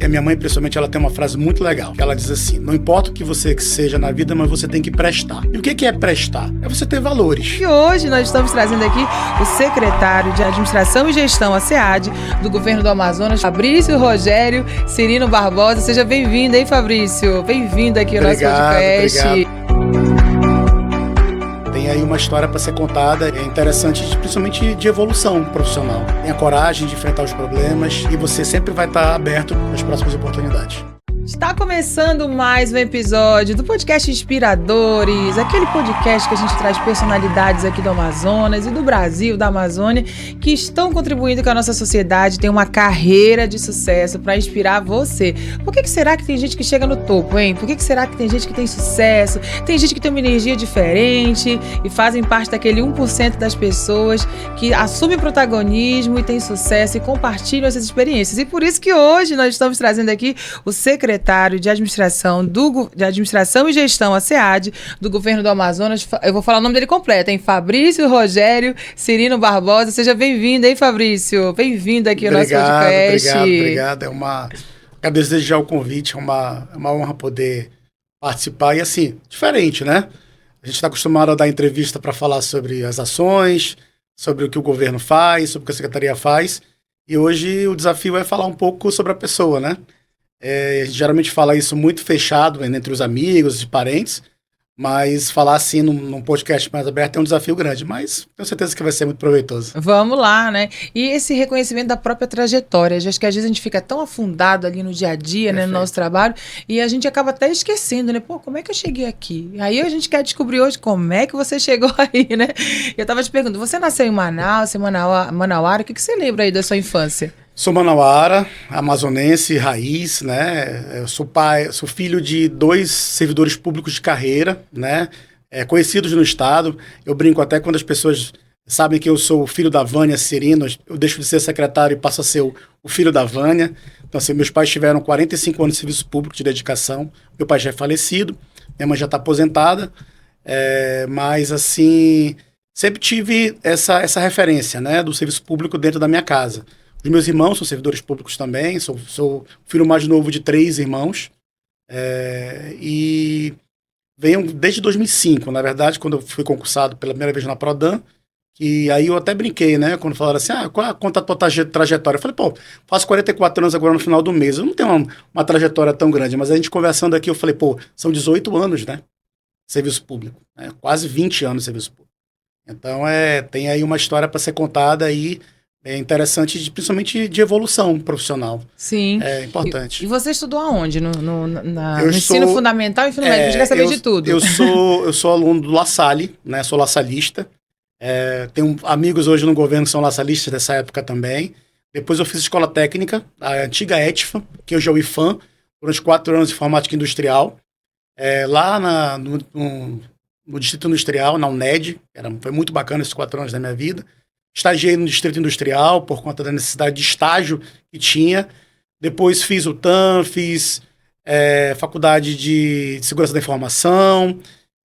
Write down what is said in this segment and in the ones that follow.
a minha mãe, principalmente, ela tem uma frase muito legal. Ela diz assim: não importa o que você seja na vida, mas você tem que prestar. E o que é prestar? É você ter valores. E hoje nós estamos trazendo aqui o secretário de Administração e Gestão, a SEAD, do Governo do Amazonas, Fabrício Rogério Cirino Barbosa. Seja bem-vindo, hein, Fabrício? Bem-vindo aqui ao nosso podcast. Obrigado. Tem aí uma história para ser contada, é interessante, principalmente de evolução profissional. Tenha coragem de enfrentar os problemas e você sempre vai estar aberto às próximas oportunidades. Está começando mais um episódio do podcast Inspiradores, aquele podcast que a gente traz personalidades aqui do Amazonas e do Brasil, da Amazônia, que estão contribuindo com a nossa sociedade, tem uma carreira de sucesso para inspirar você. Por que será que tem gente que chega no topo, hein? Por que será que tem gente que tem sucesso? Tem gente que tem uma energia diferente e fazem parte daquele 1% das pessoas que assumem protagonismo e tem sucesso e compartilham essas experiências. E por isso que hoje nós estamos trazendo aqui o secretário de Administração e Gestão, a SEAD, do Governo do Amazonas. Eu vou falar o nome dele completo, hein? Fabrício Rogério Cirino Barbosa. Seja bem-vindo, hein, Fabrício? Bem-vindo aqui ao nosso podcast. Obrigado. Agradeço desde já o convite, é uma honra poder participar. E assim, diferente, né? A gente está acostumado a dar entrevista para falar sobre as ações, sobre o que o governo faz, sobre o que a secretaria faz. E hoje o desafio é falar um pouco sobre a pessoa, né? A gente geralmente fala isso muito fechado entre os amigos e parentes, mas falar assim num podcast mais aberto é um desafio grande, mas tenho certeza que vai ser muito proveitoso. Vamos lá, né? E esse reconhecimento da própria trajetória, acho que às vezes a gente fica tão afundado ali no dia a dia, né, no nosso trabalho, e a gente acaba até esquecendo, né? Pô, como é que eu cheguei aqui? Aí a gente quer descobrir hoje como é que você chegou aí, né? Eu tava te perguntando, você nasceu em Manaus, Manauara, o que você lembra aí da sua infância? Sou manauara, amazonense, raiz, né? Eu sou filho de 2 servidores públicos de carreira, né? Conhecidos no estado. Eu brinco até quando as pessoas sabem que eu sou o filho da Vânia Cirino, eu deixo de ser secretário e passo a ser o filho da Vânia. Então, assim, meus pais tiveram 45 anos de serviço público de dedicação. Meu pai já é falecido, minha mãe já está aposentada, mas, assim, sempre tive essa referência, né, do serviço público dentro da minha casa. Os meus irmãos são servidores públicos também, sou o filho mais novo de 3 irmãos, e venho desde 2005, na verdade, quando eu fui concursado pela primeira vez na Prodan, que aí eu até brinquei, né, quando falaram assim, quanto a tua trajetória? Eu falei, pô, faço 44 anos agora no final do mês, eu não tenho uma trajetória tão grande, mas a gente conversando aqui, eu falei, pô, são 18 anos, né, serviço público, né, quase 20 anos de serviço público. Então, tem aí uma história para ser contada aí, interessante, principalmente de evolução profissional. Sim. É importante. E você estudou aonde? No ensino fundamental e ensino médio? A gente quer saber de tudo. Eu sou aluno do La Salle, né? Sou laçalista. Tenho amigos hoje no governo que são laçalistas dessa época também. Depois eu fiz escola técnica, a antiga ETFA, que hoje é o IFAM, durante 4 anos de informática industrial. Lá no Distrito Industrial, na UNED. Foi muito bacana esses 4 anos da minha vida. Estagiei no Distrito Industrial por conta da necessidade de estágio que tinha. Depois fiz o TAM, fiz Faculdade de Segurança da Informação.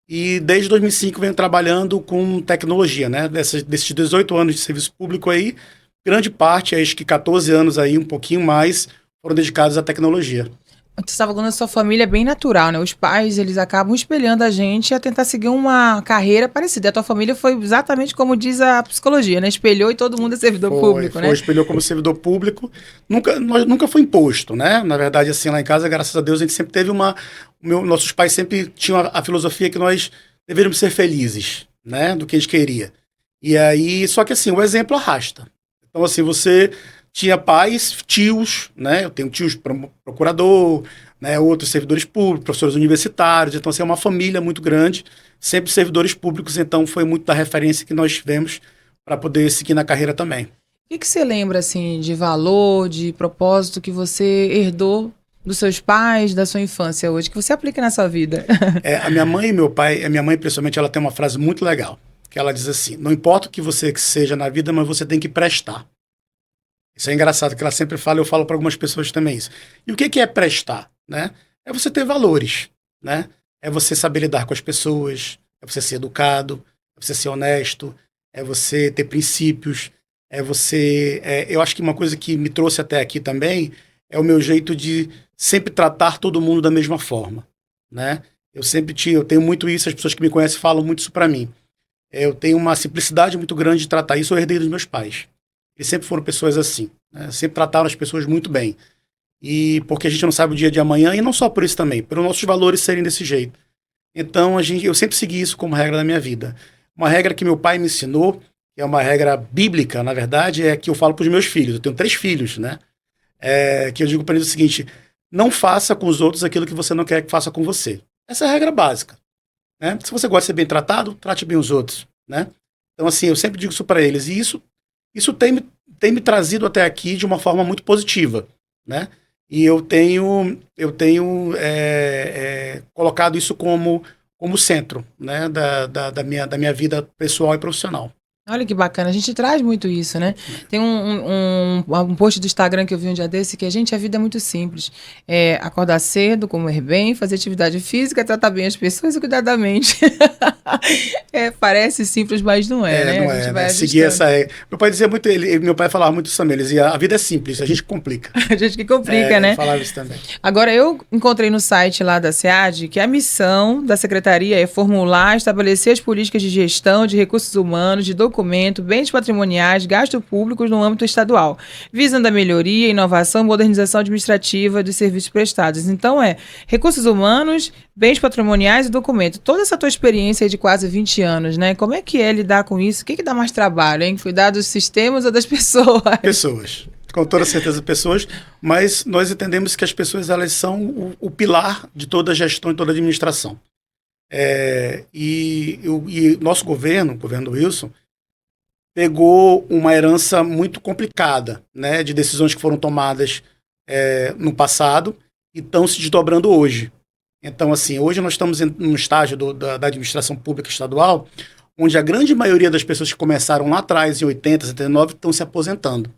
E desde 2005 venho trabalhando com tecnologia, né? Desses 18 anos de serviço público aí, grande parte, acho que 14 anos aí, um pouquinho mais, foram dedicados à tecnologia. Você estava falando da sua família, é bem natural, né? Os pais, eles acabam espelhando a gente a tentar seguir uma carreira parecida. A tua família foi exatamente como diz a psicologia, né? Espelhou e todo mundo é servidor público, né? Espelhou como servidor público. Nunca foi imposto, né? Na verdade, assim, lá em casa, graças a Deus, a gente sempre teve nossos pais sempre tinham a filosofia que nós deveríamos ser felizes, né? Do que a gente queria. E aí, só que assim, o exemplo arrasta. Então, assim, você tinha pais, tios, né? Eu tenho tios procurador, né? Outros servidores públicos, professores universitários. Então, assim, é uma família muito grande, sempre servidores públicos. Então, foi muito da referência que nós tivemos para poder seguir na carreira também. O que você lembra, assim, de valor, de propósito que você herdou dos seus pais, da sua infância hoje, que você aplica na sua vida? A minha mãe e meu pai, a minha mãe, principalmente, ela tem uma frase muito legal, que ela diz assim, não importa o que você seja na vida, mas você tem que prestar. Isso é engraçado, que ela sempre fala, eu falo para algumas pessoas também isso. E o que é prestar, né? É você ter valores, né? É você saber lidar com as pessoas, é você ser educado, é você ser honesto, é você ter princípios, eu acho que uma coisa que me trouxe até aqui também é o meu jeito de sempre tratar todo mundo da mesma forma, né? Eu tenho muito isso, as pessoas que me conhecem falam muito isso para mim. Eu tenho uma simplicidade muito grande de tratar isso, eu herdei dos meus pais. Eles sempre foram pessoas assim, né? Sempre trataram as pessoas muito bem. E porque a gente não sabe o dia de amanhã, e não só por isso também, pelos nossos valores serem desse jeito. Então, eu sempre segui isso como regra da minha vida. Uma regra que meu pai me ensinou, que é uma regra bíblica, na verdade, é que eu falo para os meus filhos. Eu tenho 3 filhos, né? Que eu digo para eles o seguinte: não faça com os outros aquilo que você não quer que faça com você. Essa é a regra básica, né? Se você gosta de ser bem tratado, trate bem os outros, né? Então, assim, eu sempre digo isso para eles. E isso tem me trazido até aqui de uma forma muito positiva, né? E eu tenho colocado isso como centro, né, da minha vida pessoal e profissional. Olha que bacana, a gente traz muito isso, né? Tem um post do Instagram que eu vi um dia desse que a vida é muito simples. É acordar cedo, comer bem, fazer atividade física, tratar bem as pessoas e cuidar da mente. Parece simples, mas não é, né? Não A gente é, vai né? Seguir ajustando. Meu pai dizia muito, meu pai falava muito isso também, ele dizia, a vida é simples, a gente complica. A gente que complica, Ele né? falava isso também. Agora, eu encontrei no site lá da SEAD que a missão da secretaria é formular, estabelecer as políticas de gestão de recursos humanos, de documento, bens patrimoniais, gastos públicos no âmbito estadual, visando a melhoria, inovação e modernização administrativa dos serviços prestados. Então, recursos humanos, bens patrimoniais e documento. Toda essa tua experiência aí de quase 20 anos, né? Como é que é lidar com isso? O que dá mais trabalho, hein? Cuidar dos sistemas ou das pessoas? Pessoas. Com toda certeza pessoas, mas nós entendemos que as pessoas elas são o pilar de toda a gestão e toda a administração. E nosso governo, o governo Wilson, pegou uma herança muito complicada, né, de decisões que foram tomadas no passado e estão se desdobrando hoje. Então, assim, hoje nós estamos num estágio da administração pública estadual, onde a grande maioria das pessoas que começaram lá atrás, em 80, 79, estão se aposentando.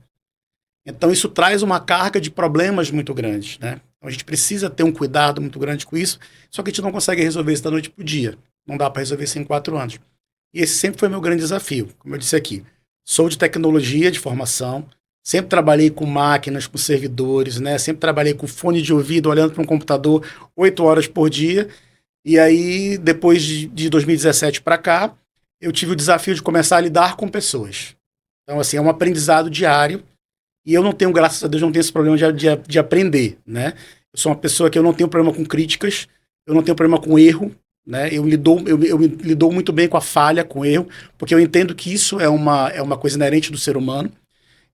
Então, isso traz uma carga de problemas muito grandes, né? Então, a gente precisa ter um cuidado muito grande com isso, só que a gente não consegue resolver isso da noite para o dia. Não dá para resolver isso em 4 anos. E esse sempre foi meu grande desafio, como eu disse aqui. Sou de tecnologia, de formação, sempre trabalhei com máquinas, com servidores, né? Sempre trabalhei com fone de ouvido, olhando para um computador 8 horas por dia. E aí, depois de 2017 para cá, eu tive o desafio de começar a lidar com pessoas. Então, assim, é um aprendizado diário. E eu não tenho, graças a Deus, não tenho esse problema de aprender, né? Eu sou uma pessoa que eu não tenho problema com críticas, eu não tenho problema com erro, né? Eu lido muito bem com a falha, com o erro, porque eu entendo que isso é uma coisa inerente do ser humano.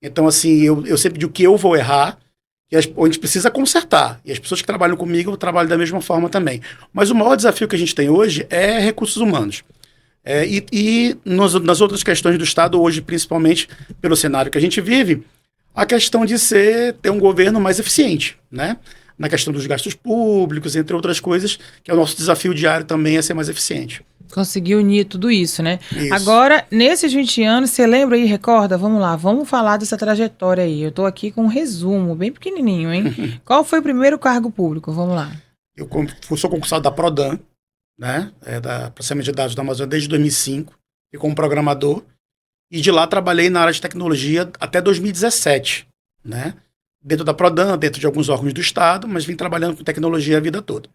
Então, assim, eu sempre digo que eu vou errar, e a gente precisa consertar. E as pessoas que trabalham comigo, eu trabalho da mesma forma também. Mas o maior desafio que a gente tem hoje é recursos humanos. Nas outras questões do Estado, hoje, principalmente pelo cenário que a gente vive, a questão de ter um governo mais eficiente, né? Na questão dos gastos públicos, entre outras coisas, que é o nosso desafio diário também, é ser mais eficiente. Conseguir unir tudo isso, né? Isso. Agora, nesses 20 anos, você lembra aí, recorda? Vamos lá, vamos falar dessa trajetória aí. Eu tô aqui com um resumo, bem pequenininho, hein? Qual foi o primeiro cargo público? Vamos lá. Eu sou concursado da Prodan, né? Da Processamento de Dados da Amazônia desde 2005, e como programador. E de lá trabalhei na área de tecnologia até 2017, né? Dentro da Prodan, dentro de alguns órgãos do Estado, mas vim trabalhando com tecnologia a vida toda.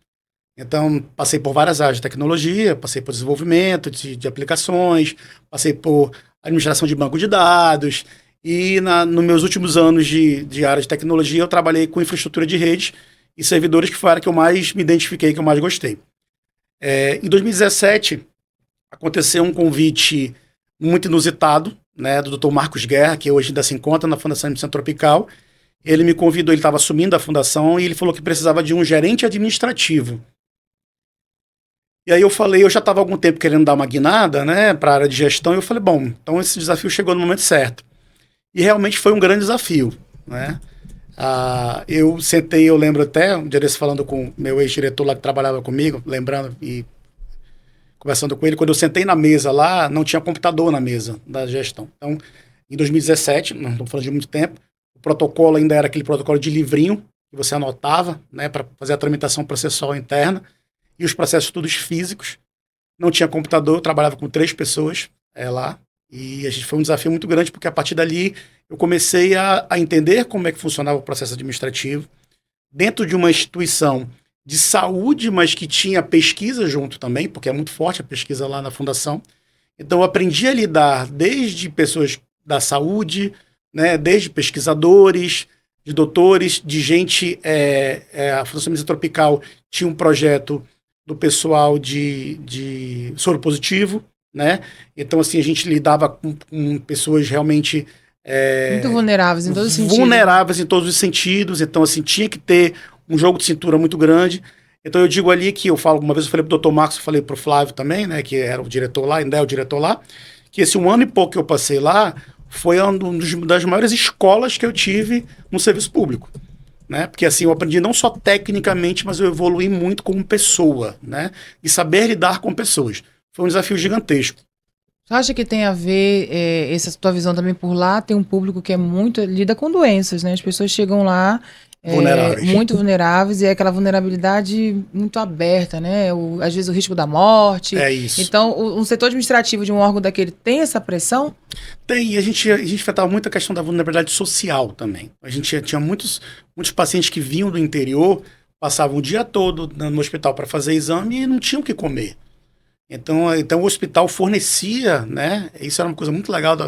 Então, passei por várias áreas de tecnologia, passei por desenvolvimento de aplicações, passei por administração de banco de dados, e nos meus últimos anos de área de tecnologia, eu trabalhei com infraestrutura de redes e servidores, que foi a área que eu mais me identifiquei, que eu mais gostei. Em 2017, aconteceu um convite muito inusitado, né, do Dr. Marcos Guerra, que hoje ainda se encontra na Fundação Missão Tropical. Ele me convidou, ele estava assumindo a fundação, e ele falou que precisava de um gerente administrativo. E aí eu já estava há algum tempo querendo dar uma guinada, né, para a área de gestão, e eu falei, bom, então esse desafio chegou no momento certo. E realmente foi um grande desafio, né? Eu lembro até, um dia desse falando com meu ex-diretor lá que trabalhava comigo, lembrando e conversando com ele, quando eu sentei na mesa lá, não tinha computador na mesa da gestão. Então, em 2017, não estou falando de muito tempo, o protocolo ainda era aquele protocolo de livrinho, que você anotava, né, para fazer a tramitação processual interna, e os processos todos físicos. Não tinha computador, eu trabalhava com 3 pessoas lá, e foi um desafio muito grande, porque a partir dali eu comecei a entender como é que funcionava o processo administrativo dentro de uma instituição de saúde, mas que tinha pesquisa junto também, porque é muito forte a pesquisa lá na fundação. Então, eu aprendi a lidar desde pessoas da saúde, né, desde pesquisadores, de doutores, de gente... a Fundação Mesa Tropical tinha um projeto do pessoal de soro positivo, né? Então, assim, a gente lidava com pessoas realmente... muito vulneráveis em todos os sentidos. Vulneráveis em todos os sentidos. Então, assim, tinha que ter um jogo de cintura muito grande. Então, eu digo ali que uma vez eu falei pro Dr. Marcos, eu falei pro Flávio também, né, que era o diretor lá, ainda é o diretor lá, que esse 1 ano e pouco que eu passei lá foi uma das maiores escolas que eu tive no serviço público, né? Porque, assim, eu aprendi não só tecnicamente, mas eu evoluí muito como pessoa, né? E saber lidar com pessoas. Foi um desafio gigantesco. Você acha que tem a ver, essa tua visão também por lá, tem um público que lida com doenças, né? As pessoas chegam lá muito vulneráveis e é aquela vulnerabilidade muito aberta, né? Às vezes o risco da morte. É isso. Então, um setor administrativo de um órgão daquele tem essa pressão? Tem, e a gente enfrentava muito a questão da vulnerabilidade social também. A gente tinha muitos pacientes que vinham do interior, passavam o dia todo no hospital para fazer exame e não tinham o que comer. Então o hospital fornecia, né? Isso era uma coisa muito legal do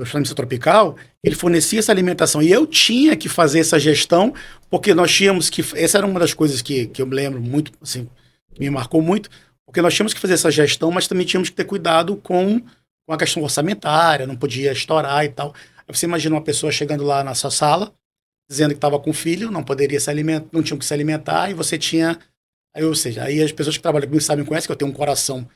Hospital Mesa Tropical. Ele fornecia essa alimentação. E eu tinha que fazer essa gestão, porque nós tínhamos que... Essa era uma das coisas que eu me lembro muito, assim, que me marcou muito, porque nós tínhamos que fazer essa gestão, mas também tínhamos que ter cuidado com a questão orçamentária, não podia estourar e tal. Aí você imagina uma pessoa chegando lá na sua sala, dizendo que estava com filho, não poderia se alimentar, não tinham que se alimentar, e você tinha... Ou seja, aí as pessoas que trabalham comigo sabem, conhecem que eu tenho um coração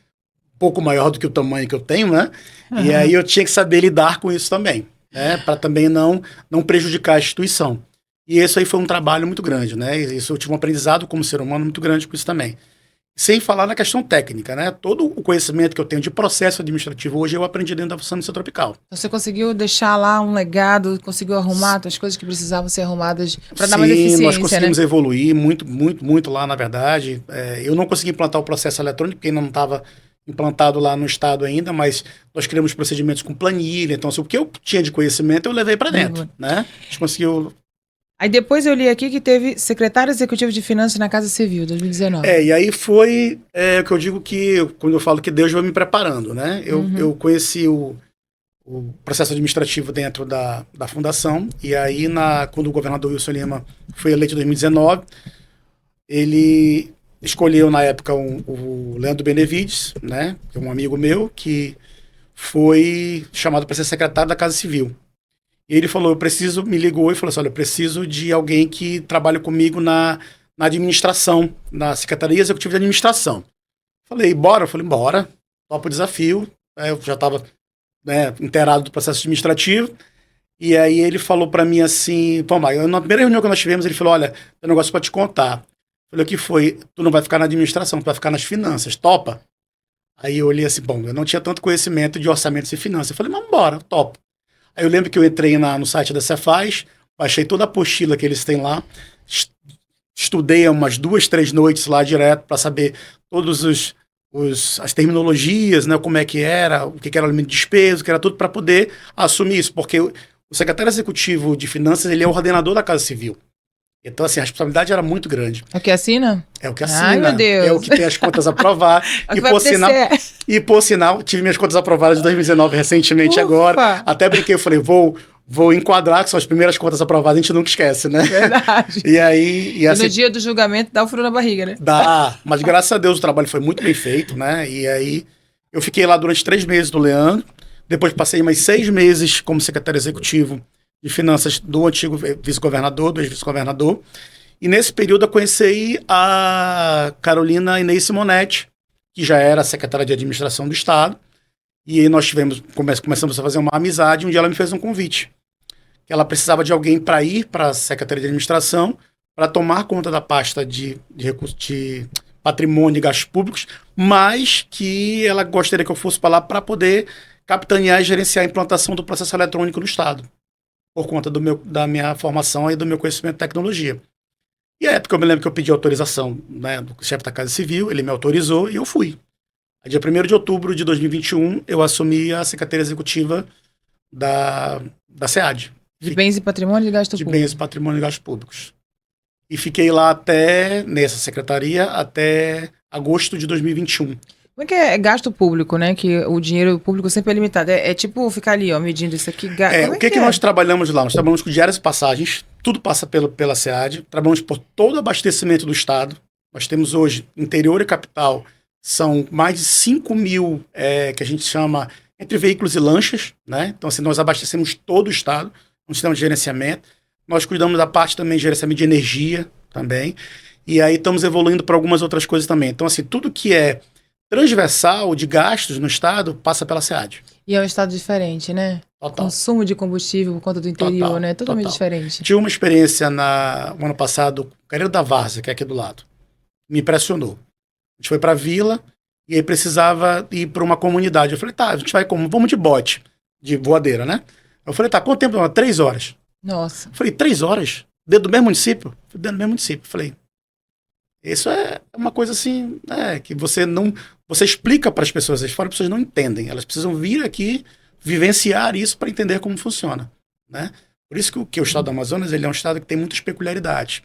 um pouco maior do que o tamanho que eu tenho, né? Uhum. E aí eu tinha que saber lidar com isso também, né? Para também não prejudicar a instituição. E isso aí foi um trabalho muito grande, né? Isso eu tive um aprendizado como ser humano muito grande com isso também. Sem falar na questão técnica, né? Todo o conhecimento que eu tenho de processo administrativo hoje eu aprendi dentro da Fundação Mesa Tropical. Você conseguiu deixar lá um legado, conseguiu arrumar as coisas que precisavam ser arrumadas para dar mais eficiência, nós conseguimos evoluir muito lá, na verdade. Eu não consegui implantar o processo eletrônico, porque ainda não estava implantado lá no estado ainda, mas nós criamos procedimentos com planilha. Então, assim, o que eu tinha de conhecimento eu levei para dentro, né? A gente conseguiu... Aí depois eu li aqui que teve secretário executivo de Finanças na Casa Civil, 2019. E aí foi o que eu digo que, quando eu falo que Deus vai me preparando, né? Eu conheci o processo administrativo dentro da fundação, e aí quando o governador Wilson Lima foi eleito em 2019, ele escolheu na época o Leandro Benevides, né? Que é um amigo meu, que foi chamado para ser secretário da Casa Civil. E ele falou, me ligou e falou assim, olha, eu preciso de alguém que trabalhe comigo na administração, na Secretaria Executiva de Administração. Falei, bora? Eu falei, bora, topo o desafio. Eu já estava, né, inteirado do processo administrativo. E aí ele falou para mim assim, na primeira reunião que nós tivemos, ele falou, olha, tem um negócio para te contar. Eu falei, o que foi? Tu não vai ficar na administração, tu vai ficar nas finanças, topa? Aí eu olhei assim, eu não tinha tanto conhecimento de orçamentos e finanças. Eu falei, mas bora, topo. Aí eu lembro que eu entrei no site da Cefaz, baixei toda a apostila que eles têm lá, estudei umas 2, 3 noites lá direto para saber todas as terminologias, né, como é que era, o que era o limite de despesa, o que era tudo para poder assumir isso, porque o secretário executivo de finanças, ele é o ordenador da Casa Civil. Então, assim, a responsabilidade era muito grande. É o que assina? É o que assina. Ai, meu Deus. É o que tem as contas a aprovar. E, por sinal, tive minhas contas aprovadas de 2019 recentemente. Ufa. Agora. Até brinquei, eu falei, vou enquadrar, que são as primeiras contas aprovadas, a gente nunca esquece, né? Verdade. E assim, no dia do julgamento dá o frio na barriga, né? Dá, mas graças a Deus o trabalho foi muito bem feito, né? E aí eu fiquei lá durante 3 meses do Leandro, depois passei mais 6 meses como secretário executivo de Finanças do antigo vice-governador, do ex-vice-governador. E nesse período eu conheci a Carolina Inês Simonetti, que já era secretária de administração do Estado. E aí nós começamos a fazer uma amizade, e um dia ela me fez um convite. Que ela precisava de alguém para ir para a Secretaria de Administração, para tomar conta da pasta de patrimônio e gastos públicos, mas que ela gostaria que eu fosse para lá para poder capitanear e gerenciar a implantação do processo eletrônico no Estado, por conta da minha formação e do meu conhecimento de tecnologia. E a época eu me lembro que eu pedi autorização, né, do chefe da Casa Civil, ele me autorizou e eu fui. Dia 1º de outubro de 2021, eu assumi a Secretaria Executiva da SEAD. De bens e patrimônio e gastos De públicos. bens, patrimônio e gastos públicos. E fiquei lá nessa secretaria, até agosto de 2021. Como é que é gasto público, né? Que o dinheiro público sempre é limitado. É tipo ficar ali, ó, medindo isso aqui. O que nós trabalhamos lá? Nós trabalhamos com diárias e passagens, tudo passa pela SEAD, trabalhamos por todo o abastecimento do Estado. Nós temos hoje, interior e capital, são mais de 5 mil, que a gente chama, entre veículos e lanchas, né? Então, assim, nós abastecemos todo o Estado, um sistema de gerenciamento. Nós cuidamos da parte também de gerenciamento de energia também. E aí estamos evoluindo para algumas outras coisas também. Então, assim, tudo que é transversal de gastos no Estado passa pela SEAD. E é um estado diferente, né? Total. Consumo de combustível por conta do interior, Total, né? Totalmente total. diferente. Tive uma experiência no ano passado, Careiro da Várzea, que é aqui do lado. Me impressionou. A gente foi para a vila e aí precisava ir para uma comunidade. Eu falei, tá, a gente vai como? Vamos de bote, de voadeira, né? Eu falei, tá, quanto tempo? 3 horas. Nossa. Eu falei, 3 horas? Dentro do mesmo município? Dentro do mesmo município. Eu falei, isso é uma coisa assim, que você não... Você explica para as pessoas de fora, as pessoas não entendem. Elas precisam vir aqui, vivenciar isso para entender como funciona, né? Por isso que o estado do Amazonas, ele é um estado que tem muitas peculiaridades.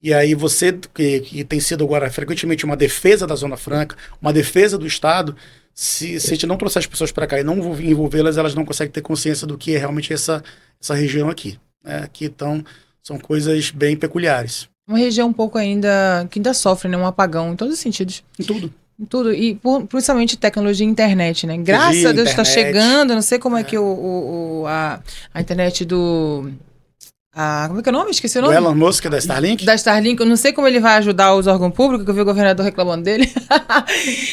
E aí você, que tem sido agora frequentemente uma defesa da Zona Franca, uma defesa do estado, se a gente não trouxer as pessoas para cá e não envolvê-las, elas não conseguem ter consciência do que é realmente essa região aqui, né? Aqui, então, são coisas bem peculiares. Uma região um pouco ainda, que ainda sofre, né? Um apagão em todos os sentidos. Em tudo. Em tudo. E principalmente tecnologia e internet, né? Graças a Deus está chegando, não sei como é que a internet do... como é que é o nome? Esqueci o nome. Do Elon Musk, da Starlink? Da Starlink. Eu não sei como ele vai ajudar os órgãos públicos, que eu vi o governador reclamando dele.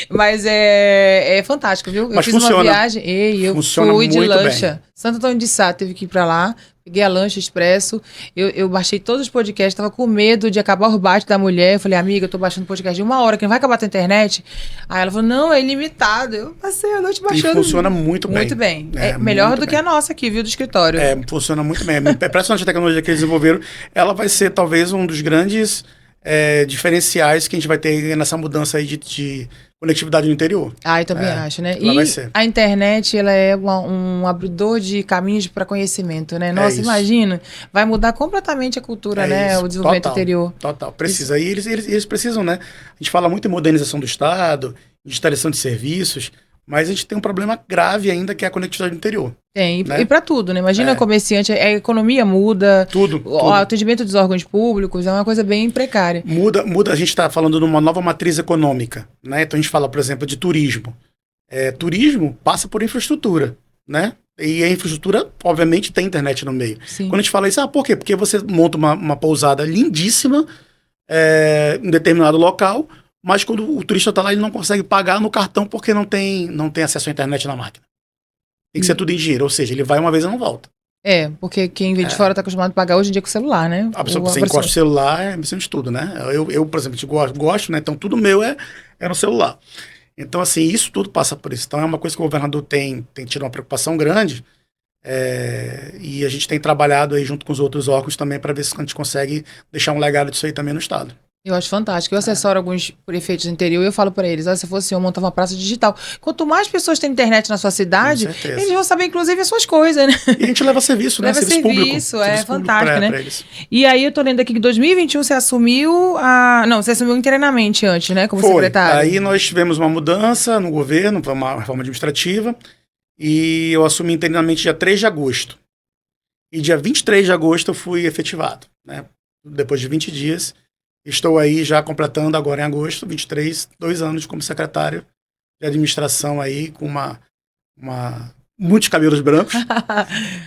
Mas é fantástico, viu? Mas eu fiz uma viagem e eu fui de lancha. Bem. Santo Antônio de Sá, teve que ir pra lá. Peguei a lancha expresso. Eu baixei todos os podcasts. Tava com medo de acabar o bate da mulher. Eu falei, amiga, eu tô baixando podcast de 1 hora, que não vai acabar a tua internet. Aí ela falou, não, é ilimitado. Eu passei a noite baixando. E funciona muito bem. Muito bem. É melhor do que a nossa aqui, viu, do escritório. Funciona muito bem. É impressionante a tecnologia que eles desenvolveram. Ela vai ser talvez um dos grandes diferenciais que a gente vai ter nessa mudança aí de conectividade no interior. Eu também acho, né? E a internet, ela é um abridor de caminhos para conhecimento, né? Nossa, imagina, vai mudar completamente a cultura, né? O desenvolvimento interior. Total, precisa. E eles precisam, né? A gente fala muito em modernização do Estado, digitalização de serviços, mas a gente tem um problema grave ainda, que é a conectividade no interior. Tem, né? E para tudo, né? Imagina comerciante, a economia muda, tudo. O atendimento dos órgãos públicos é uma coisa bem precária. Muda, a gente está falando de uma nova matriz econômica, né? Então a gente fala, por exemplo, de turismo. Turismo passa por infraestrutura, né? E a infraestrutura, obviamente, tem internet no meio. Sim. Quando a gente fala isso, por quê? Porque você monta uma pousada lindíssima em determinado local, mas quando o turista está lá, ele não consegue pagar no cartão porque não tem acesso à internet na máquina. Tem que ser tudo em dinheiro, ou seja, ele vai uma vez e não volta. Porque quem vem de fora está acostumado a pagar hoje em dia com o celular, né? A pessoa, você encosta o celular, é missão de tudo, né? Eu, por exemplo, gosto, né? Então tudo meu é no celular. Então, assim, isso tudo passa por isso. Então é uma coisa que o governador tem tido uma preocupação grande, e a gente tem trabalhado aí junto com os outros órgãos também para ver se a gente consegue deixar um legado disso aí também no estado. Eu acho fantástico. Eu assessoro alguns prefeitos do interior e eu falo para eles, se fosse eu montar uma praça digital. Quanto mais pessoas têm internet na sua cidade, eles vão saber, inclusive, as suas coisas, né? E a gente leva serviço, né? Serviço público. Serviço fantástico, né? Pra eles. E aí eu tô lendo aqui que em 2021 você assumiu você assumiu internamente antes, né? Como secretário. Aí nós tivemos uma mudança no governo, uma reforma administrativa, e eu assumi internamente dia 3 de agosto. E dia 23 de agosto eu fui efetivado, né? Depois de 20 dias. Estou aí já completando agora em agosto, 23, 2 anos como secretário de administração aí, com muitos cabelos brancos.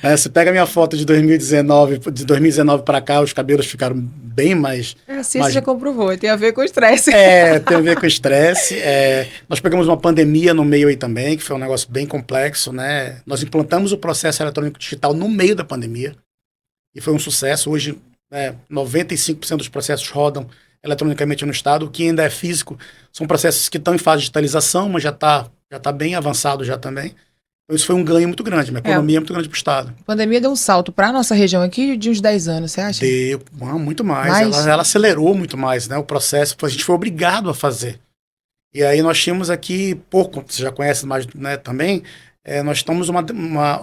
Você pega a minha foto de 2019 para cá, os cabelos ficaram bem mais... A ciência já comprovou, tem a ver com o estresse. Tem a ver com o estresse. Nós pegamos uma pandemia no meio aí também, que foi um negócio bem complexo, né? Nós implantamos o processo eletrônico digital no meio da pandemia, e foi um sucesso. Hoje, 95% dos processos rodam eletronicamente no estado. O que ainda é físico são processos que estão em fase de digitalização, mas já tá bem avançado já também. Então isso foi um ganho muito grande, uma economia muito grande para o estado. A pandemia deu um salto para a nossa região aqui de uns 10 anos, você acha? Deu, muito mais. Ela acelerou muito mais, né? O processo, a gente foi obrigado a fazer. E aí nós tínhamos aqui, você já conhece mais, né, também, nós estamos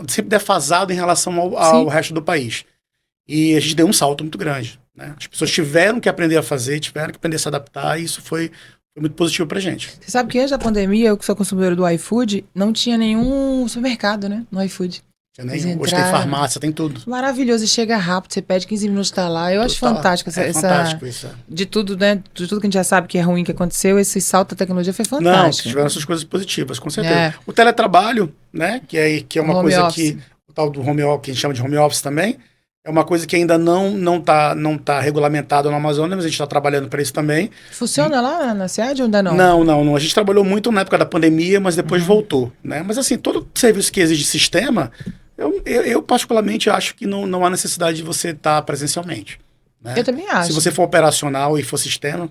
sempre defasado em relação ao resto do país. E a gente deu um salto muito grande, né? As pessoas tiveram que aprender a fazer, tiveram que aprender a se adaptar, e isso foi muito positivo pra gente. Você sabe que antes da pandemia, eu que sou consumidora do iFood, não tinha nenhum supermercado, né, no iFood. Hoje tem farmácia, tem tudo. Maravilhoso, e chega rápido, você pede 15 minutos, tá lá. Eu acho fantástico fantástico isso. De tudo, né? De tudo que a gente já sabe que é ruim que aconteceu, esse salto da tecnologia foi fantástico. Não, tiveram essas coisas positivas, com certeza. O teletrabalho, né? Que é uma coisa que. O tal do home office, que a gente chama de home office também, é uma coisa que ainda não tá regulamentado na Amazônia, mas a gente está trabalhando para isso também. Funciona lá na SEAD ou ainda não? Não. A gente trabalhou muito na época da pandemia, mas depois voltou, né? Mas assim, todo serviço que exige sistema, eu particularmente acho que não há necessidade de você estar presencialmente, né? Eu também acho. Se você for operacional e for sistema,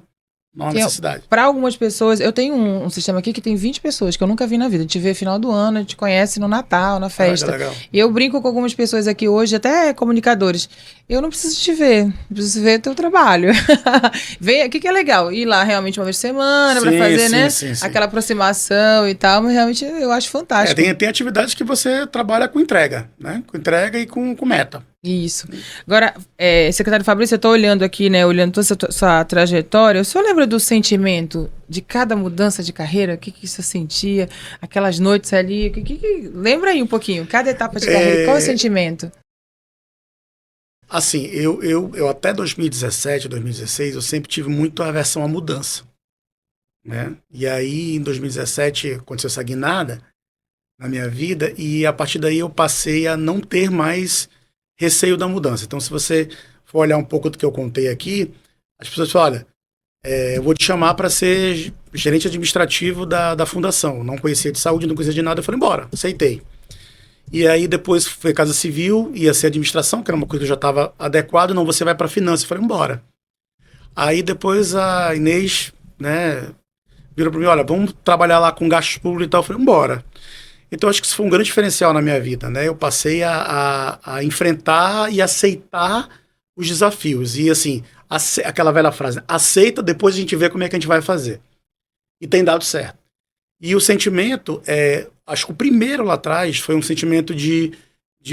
não há necessidade. Para algumas pessoas, eu tenho um sistema aqui que tem 20 pessoas que eu nunca vi na vida. A gente vê no final do ano, a gente conhece no Natal, na festa. Legal. E eu brinco com algumas pessoas aqui hoje, até comunicadores. Eu não preciso te ver, eu preciso ver teu trabalho. Vem, o que é legal? Ir lá realmente uma vez por semana para fazer, né? Sim. Aquela aproximação e tal, mas realmente eu acho fantástico. Tem atividades que você trabalha com entrega, né? Com entrega e com meta. Isso. Agora, secretário Fabrício, eu estou olhando aqui, né? Olhando toda sua trajetória. O senhor lembra do sentimento de cada mudança de carreira? O que você sentia? Aquelas noites ali? Lembra aí um pouquinho. Cada etapa de carreira, qual é o sentimento? Assim, eu até 2017, 2016, eu sempre tive muito aversão à mudança, né? E aí, em 2017, aconteceu essa guinada na minha vida e a partir daí eu passei a não ter mais receio da mudança. Então, se você for olhar um pouco do que eu contei aqui, as pessoas falam, olha, eu vou te chamar para ser gerente administrativo da fundação. Não conhecia de saúde, não conhecia de nada. Eu falei, embora, aceitei. E aí depois foi Casa Civil, ia ser administração, que era uma coisa que eu já estava adequado. Não, você vai para finanças. Eu falei, embora. Aí depois a Inês, né, virou para mim, olha, vamos trabalhar lá com gastos públicos e tal. Eu falei, embora. Então, acho que isso foi um grande diferencial na minha vida, né? Eu passei a enfrentar e aceitar os desafios. E, assim, aquela velha frase, né? Aceita, depois a gente vê como é que a gente vai fazer. E tem dado certo. E o sentimento, acho que o primeiro lá atrás foi um sentimento de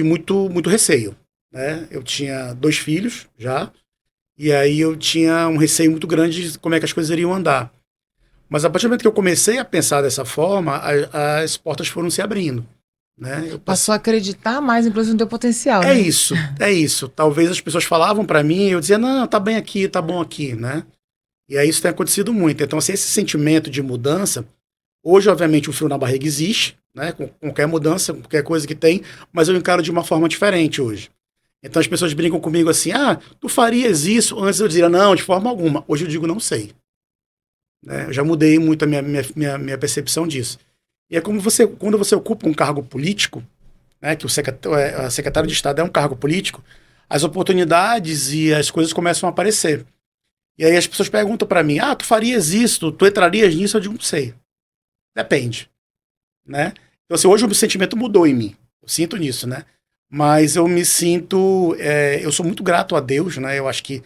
muito, muito receio, né? Eu tinha 2 filhos já, e aí eu tinha um receio muito grande de como é que as coisas iriam andar. Mas a partir do momento que eu comecei a pensar dessa forma, as portas foram se abrindo, né? Passou a acreditar mais, inclusive, no teu potencial. É isso. Talvez as pessoas falavam para mim e eu dizia, não, tá bem aqui, tá bom aqui, né? E aí isso tem acontecido muito. Então, assim, esse sentimento de mudança, hoje, obviamente, o frio na barriga existe, né? Com qualquer mudança, qualquer coisa que tem, mas eu encaro de uma forma diferente hoje. Então as pessoas brincam comigo assim, tu farias isso? Antes eu dizia, não, de forma alguma. Hoje eu digo, não sei. Eu já mudei muito a minha percepção disso. E é como quando você ocupa um cargo político, né, que a secretário de Estado é um cargo político, as oportunidades e as coisas começam a aparecer. E aí as pessoas perguntam para mim, tu farias isso, tu entrarias nisso? Eu digo, não sei. Depende. Né? Então, assim, hoje o sentimento mudou em mim. Eu sinto nisso, né? Mas eu me sinto... eu sou muito grato a Deus, né? Eu acho que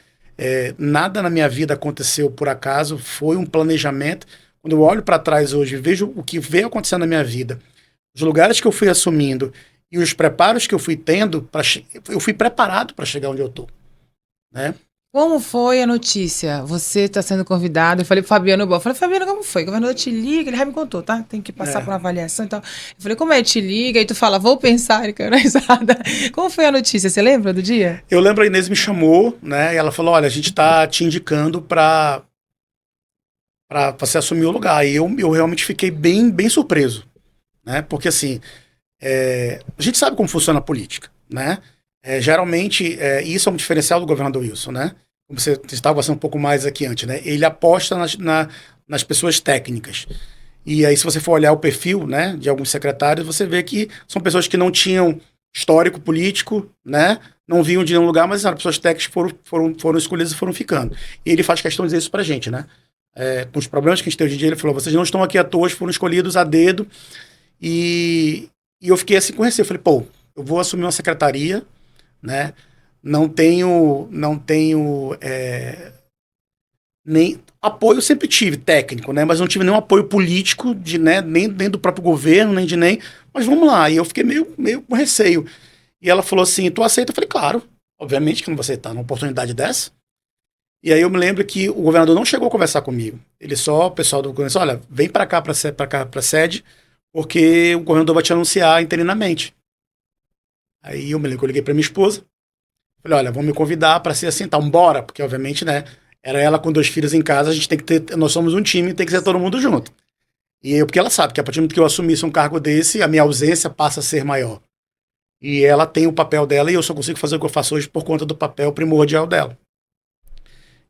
nada na minha vida aconteceu por acaso, foi um planejamento. Quando eu olho para trás hoje e vejo o que veio acontecendo na minha vida, os lugares que eu fui assumindo e os preparos que eu fui tendo, eu fui preparado para chegar onde eu estou, né? Como foi a notícia? Você está sendo convidado. Eu falei pro Fabiano, Fabiano, como foi? O governador te liga, ele já me contou, tá? Tem que passar por uma avaliação e tal. Eu falei, como te liga? E tu fala, vou pensar, ele caiu na risada. Como foi a notícia? Você lembra do dia? Eu lembro, a Inês me chamou, né? E ela falou, olha, a gente tá te indicando para você assumir o lugar. E eu realmente fiquei bem surpreso, né? Porque, assim, a gente sabe como funciona a política, né? Geralmente, isso é um diferencial do governador Wilson, né? Como você estava conversando um pouco mais aqui antes, né? Ele aposta nas pessoas técnicas. E aí, se você for olhar o perfil, né, de alguns secretários, você vê que são pessoas que não tinham histórico político, né? Não vinham de nenhum lugar, mas eram pessoas técnicas que foram escolhidas e foram ficando. E ele faz questão de dizer isso pra gente, né? Com os problemas que a gente tem hoje em dia, ele falou, vocês não estão aqui à toa, foram escolhidos a dedo. E eu fiquei assim com receio. Eu falei, eu vou assumir uma secretaria, né? Não tenho nem apoio eu sempre tive, técnico, né? Mas não tive nenhum apoio político, né? nem do próprio governo, nem de nem. Mas vamos lá. E eu fiquei meio com receio. E ela falou assim: tu aceita? Eu falei: claro, obviamente que não vou aceitar numa oportunidade dessa. E aí eu me lembro que o governador não chegou a conversar comigo. Ele só, o pessoal do governo disse: olha, vem para cá, para sede, porque o governador vai te anunciar interinamente. Aí eu me lembro que eu liguei para minha esposa. Falei: olha, vão me convidar para ser assim, então bora, porque obviamente, né? Era ela com 2 filhos em casa, a gente tem que ter, nós somos um time, tem que ser todo mundo junto. Porque ela sabe que a partir do momento que eu assumisse um cargo desse, a minha ausência passa a ser maior. E ela tem o papel dela e eu só consigo fazer o que eu faço hoje por conta do papel primordial dela.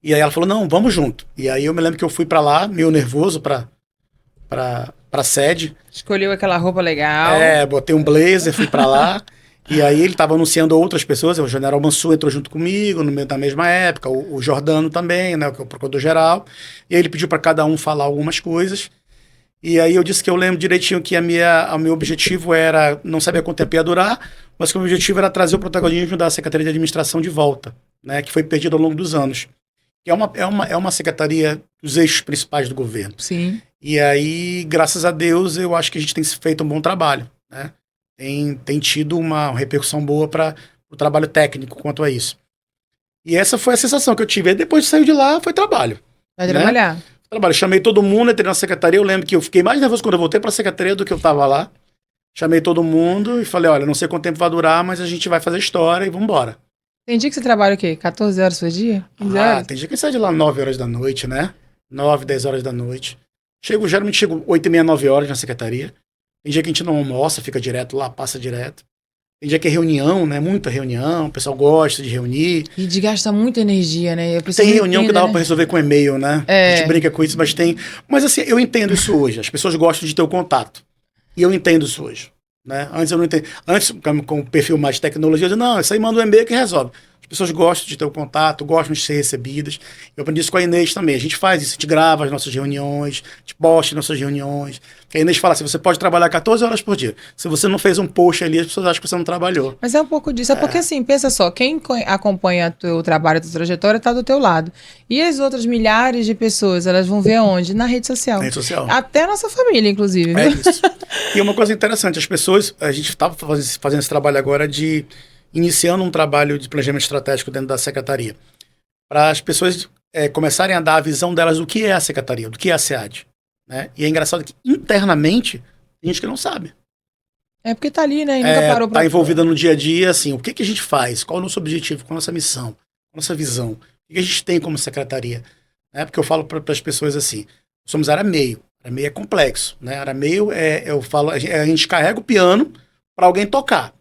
E aí ela falou: não, vamos junto. E aí eu me lembro que eu fui para lá, meio nervoso pra sede. Escolheu aquela roupa legal. Botei um blazer, fui para lá. E aí ele estava anunciando outras pessoas, o general Mansur entrou junto comigo na mesma época, o Jordano também, né, que é o procurador-geral. E aí ele pediu para cada um falar algumas coisas. E aí eu disse que eu lembro direitinho que o meu objetivo era, não sabia quanto tempo ia durar, mas que o meu objetivo era trazer o protagonismo da Secretaria de Administração de volta, né, que foi perdido ao longo dos anos. Que é uma secretaria dos eixos principais do governo. Sim. E aí, graças a Deus, eu acho que a gente tem feito um bom trabalho, né? Tem tido uma repercussão boa para o trabalho técnico quanto a isso. E essa foi a sensação que eu tive. Aí depois de sair de lá, foi trabalho. Vai trabalhar. Trabalho. Chamei todo mundo, entrei na secretaria. Eu lembro que eu fiquei mais nervoso quando eu voltei para a secretaria do que eu estava lá. Chamei todo mundo e falei: olha, não sei quanto tempo vai durar, mas a gente vai fazer história e vamos embora. Tem dia que você trabalha o quê? 14 horas por dia? 15 horas? Tem dia que sai de lá 9 horas da noite, né? 9, 10 horas da noite. Geralmente chego 8h30, 9 horas na secretaria. Tem dia que a gente não almoça, fica direto lá, passa direto. Tem dia que é reunião, né? Muita reunião, o pessoal gosta de reunir. E desgasta muita energia, né? Tem reunião que dava pra resolver com e-mail, né? A gente brinca com isso, mas tem. Mas assim, eu entendo isso hoje. As pessoas gostam de ter o contato. E eu entendo isso hoje. Né? Antes eu não entendo. Antes, com o perfil mais de tecnologia, eu dizia: não, isso aí manda um e-mail que resolve. As pessoas gostam de ter o contato, gostam de ser recebidas. Eu aprendi isso com a Inês também. A gente faz isso, a gente grava as nossas reuniões, a gente posta as nossas reuniões. A Inês fala assim: você pode trabalhar 14 horas por dia. Se você não fez um post ali, as pessoas acham que você não trabalhou. Mas é um pouco disso. É porque assim, pensa só, quem acompanha o teu trabalho, a tua trajetória, está do teu lado. E as outras milhares de pessoas, elas vão ver aonde? Na rede social. Na rede social. Até a nossa família, inclusive. É isso. E uma coisa interessante, as pessoas, a gente estava fazendo esse trabalho agora iniciando um trabalho de planejamento estratégico dentro da secretaria, para as pessoas começarem a dar a visão delas do que é a secretaria, do que é a SEAD. Né? E é engraçado que internamente tem gente que não sabe. É porque tá ali, né? E nunca parou pra... Tá envolvida no dia a dia, assim, o que a gente faz, qual é o nosso objetivo, qual é a nossa missão, qual é a nossa visão, o que a gente tem como secretaria. Né? Porque eu falo para as pessoas assim: somos área meio. Área meio é complexo. Né? Área meio eu falo, a gente carrega o piano para alguém tocar.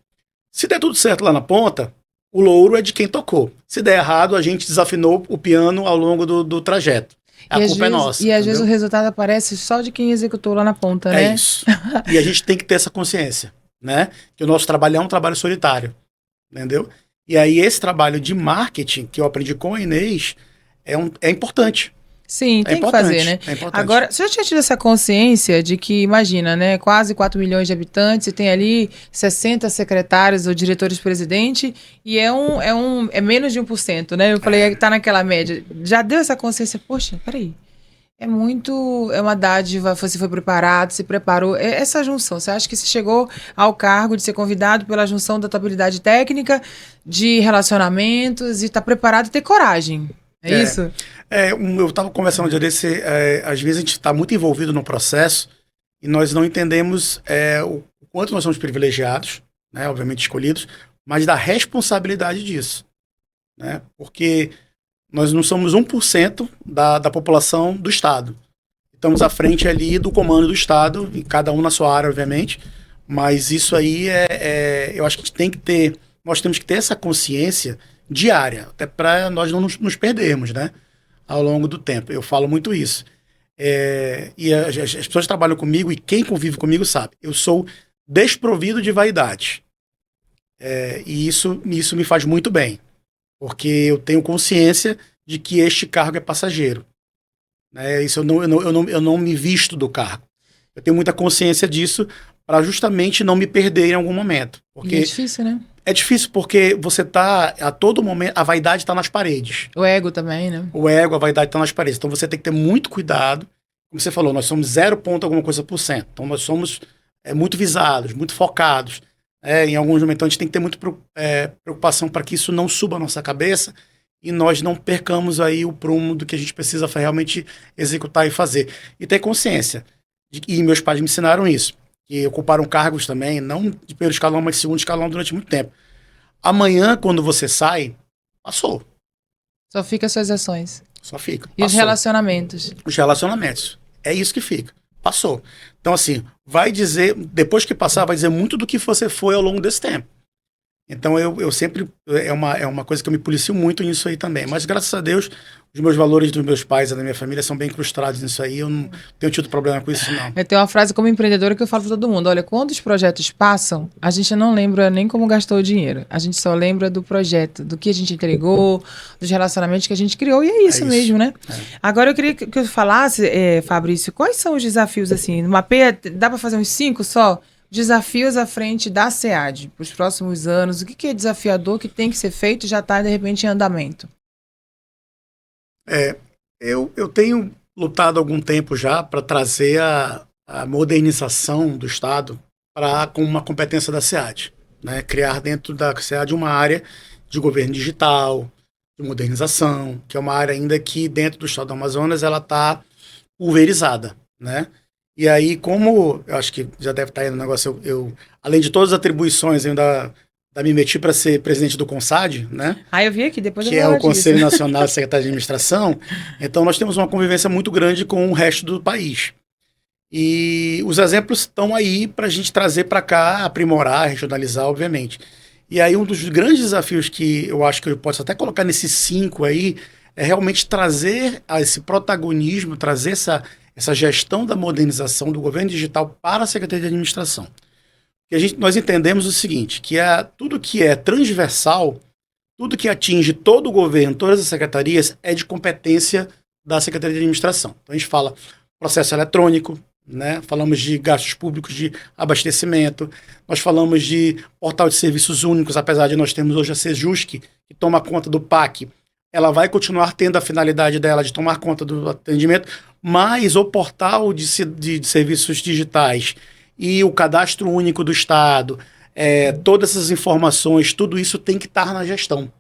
Se der tudo certo lá na ponta, o louro é de quem tocou. Se der errado, a gente desafinou o piano ao longo do trajeto. A culpa é nossa. E às vezes o resultado aparece só de quem executou lá na ponta, né? É isso. E a gente tem que ter essa consciência, né? Que o nosso trabalho é um trabalho solitário, entendeu? E aí esse trabalho de marketing que eu aprendi com a Inês é importante. Sim, tem que fazer, né? É importante. Agora, você já tinha tido essa consciência de que, imagina, né? Quase 4 milhões de habitantes, e tem ali 60 secretários ou diretores-presidente, e é menos de 1%, né? Eu falei, tá naquela média. Já deu essa consciência? Poxa, peraí. É uma dádiva, você foi preparado, se preparou. Essa junção, você acha que você chegou ao cargo de ser convidado pela junção da tua habilidade técnica, de relacionamentos, e tá preparado e ter coragem? É isso? Eu estava conversando um dia desse, às vezes a gente está muito envolvido no processo e nós não entendemos o quanto nós somos privilegiados, né, obviamente escolhidos, mas da responsabilidade disso. Né, porque nós não somos 1% da população do Estado. Estamos à frente ali do comando do Estado, e cada um na sua área, obviamente, mas isso aí eu acho que a gente tem que ter, nós temos que ter essa consciência diária, até para nós não nos perdermos, né, ao longo do tempo. Eu falo muito isso. E as pessoas que trabalham comigo e quem convive comigo sabe, eu sou desprovido de vaidade. E isso me faz muito bem, porque eu tenho consciência de que este cargo é passageiro. Né? Isso eu não me visto do cargo. Eu tenho muita consciência disso para justamente não me perder em algum momento. Porque é difícil, né? É difícil porque você tá, a todo momento, a vaidade está nas paredes. O ego também, né? O ego, a vaidade está nas paredes. Então você tem que ter muito cuidado. Como você falou, nós somos 0 ponto alguma coisa por cento. Então nós somos muito visados, muito focados. Em alguns momentos a gente tem que ter muita preocupação para que isso não suba a nossa cabeça e nós não percamos aí o prumo do que a gente precisa realmente executar e fazer. E ter consciência. E meus pais me ensinaram isso. Que ocuparam cargos também, não de primeiro escalão, mas de segundo escalão durante muito tempo. Amanhã, quando você sai, passou. Só fica as suas ações. Só fica. E os relacionamentos? Os relacionamentos. É isso que fica. Passou. Então, assim, vai dizer, depois que passar, vai dizer muito do que você foi ao longo desse tempo. Então, eu sempre, é uma coisa que eu me policio muito nisso aí também. Mas, graças a Deus, os meus valores dos meus pais e da minha família são bem incrustados nisso aí. Eu não tenho tido problema com isso, não. Eu tenho uma frase como empreendedora que eu falo para todo mundo. Olha, quando os projetos passam, a gente não lembra nem como gastou o dinheiro. A gente só lembra do projeto, do que a gente entregou, dos relacionamentos que a gente criou. E é isso mesmo, né? Agora, eu queria que eu falasse, Fabrício, quais são os desafios, assim? No mapeia, dá para fazer uns 5 só? Desafios à frente da SEAD para os próximos anos. O que é desafiador, que tem que ser feito e já está, de repente, em andamento? Eu tenho lutado há algum tempo já para trazer a modernização do Estado com uma competência da SEAD. Né? Criar dentro da SEAD uma área de governo digital, de modernização, que é uma área ainda que dentro do Estado do Amazonas ela está pulverizada, né? E aí, como eu acho que já deve estar aí no negócio, eu além de todas as atribuições, eu ainda me meti para ser presidente do CONSAD, né? Eu vi aqui, depois que é o Conselho Nacional de Secretários de Administração. Então, nós temos uma convivência muito grande com o resto do país. E os exemplos estão aí para a gente trazer para cá, aprimorar, regionalizar, obviamente. E aí, um dos grandes desafios que eu acho que eu posso até colocar nesses 5 aí, é realmente trazer esse protagonismo, trazer essa gestão da modernização do governo digital para a Secretaria de Administração. Porque nós entendemos o seguinte, que tudo que é transversal, tudo que atinge todo o governo, todas as secretarias, é de competência da Secretaria de Administração. Então a gente fala processo eletrônico, né? Falamos de gastos públicos de abastecimento, nós falamos de portal de serviços únicos, apesar de nós termos hoje a Sejusc, que toma conta do PAC, ela vai continuar tendo a finalidade dela de tomar conta do atendimento, mas o portal de serviços digitais e o cadastro único do Estado, todas essas informações, tudo isso tem que estar na gestão.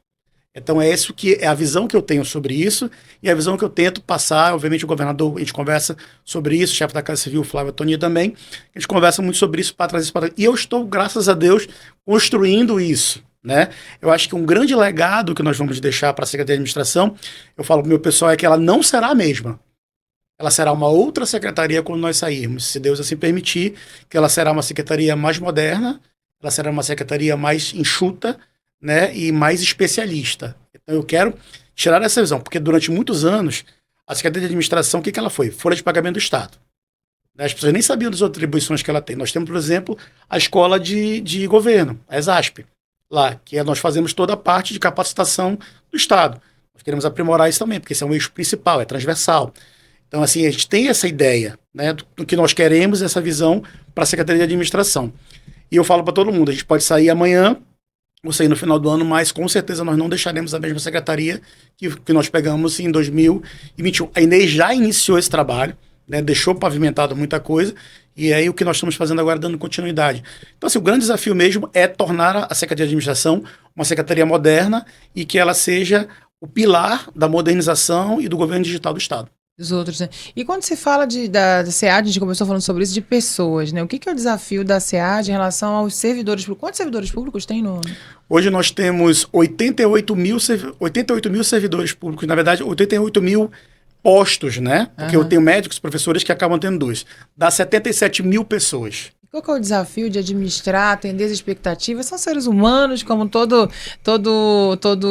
Então isso que é a visão que eu tenho sobre isso e a visão que eu tento passar. Obviamente o governador, a gente conversa sobre isso, o chefe da Casa Civil, Flávio Toni também, a gente conversa muito sobre isso para trazer isso para... E eu estou, graças a Deus, construindo isso. Né? Eu acho que um grande legado que nós vamos deixar para a Secretaria de Administração, eu falo para o meu pessoal, é que ela não será a mesma. Ela será uma outra secretaria quando nós sairmos, se Deus assim permitir, que ela será uma secretaria mais moderna, ela será uma secretaria mais enxuta, né, e mais especialista. Então eu quero tirar essa visão, porque durante muitos anos, a Secretaria de Administração, o que ela foi? Folha de pagamento do Estado. As pessoas nem sabiam das atribuições que ela tem. Nós temos, por exemplo, a Escola de Governo, a ESASP, lá, que nós fazemos toda a parte de capacitação do Estado. Nós queremos aprimorar isso também, porque esse é um eixo principal, é transversal. Então, assim, a gente tem essa ideia, né, do que nós queremos, essa visão para a Secretaria de Administração. E eu falo para todo mundo, a gente pode sair amanhã, ou sair no final do ano, mas com certeza nós não deixaremos a mesma secretaria que nós pegamos em 2021. A Inês já iniciou esse trabalho, né, deixou pavimentado muita coisa, e aí o que nós estamos fazendo agora é dando continuidade. Então, assim, o grande desafio mesmo é tornar a Secretaria de Administração uma secretaria moderna e que ela seja o pilar da modernização e do governo digital do Estado. Os outros, né? E quando se fala da SEAD, a gente começou falando sobre isso, de pessoas, né? O que é o desafio da SEAD em relação aos servidores públicos? Quantos servidores públicos tem no... Hoje nós temos 88 mil servidores públicos, na verdade, 88 mil postos, né? Porque eu tenho médicos, professores que acabam tendo 2. Dá 77 mil pessoas. Qual que é o desafio de administrar, atender as expectativas? São seres humanos, como todo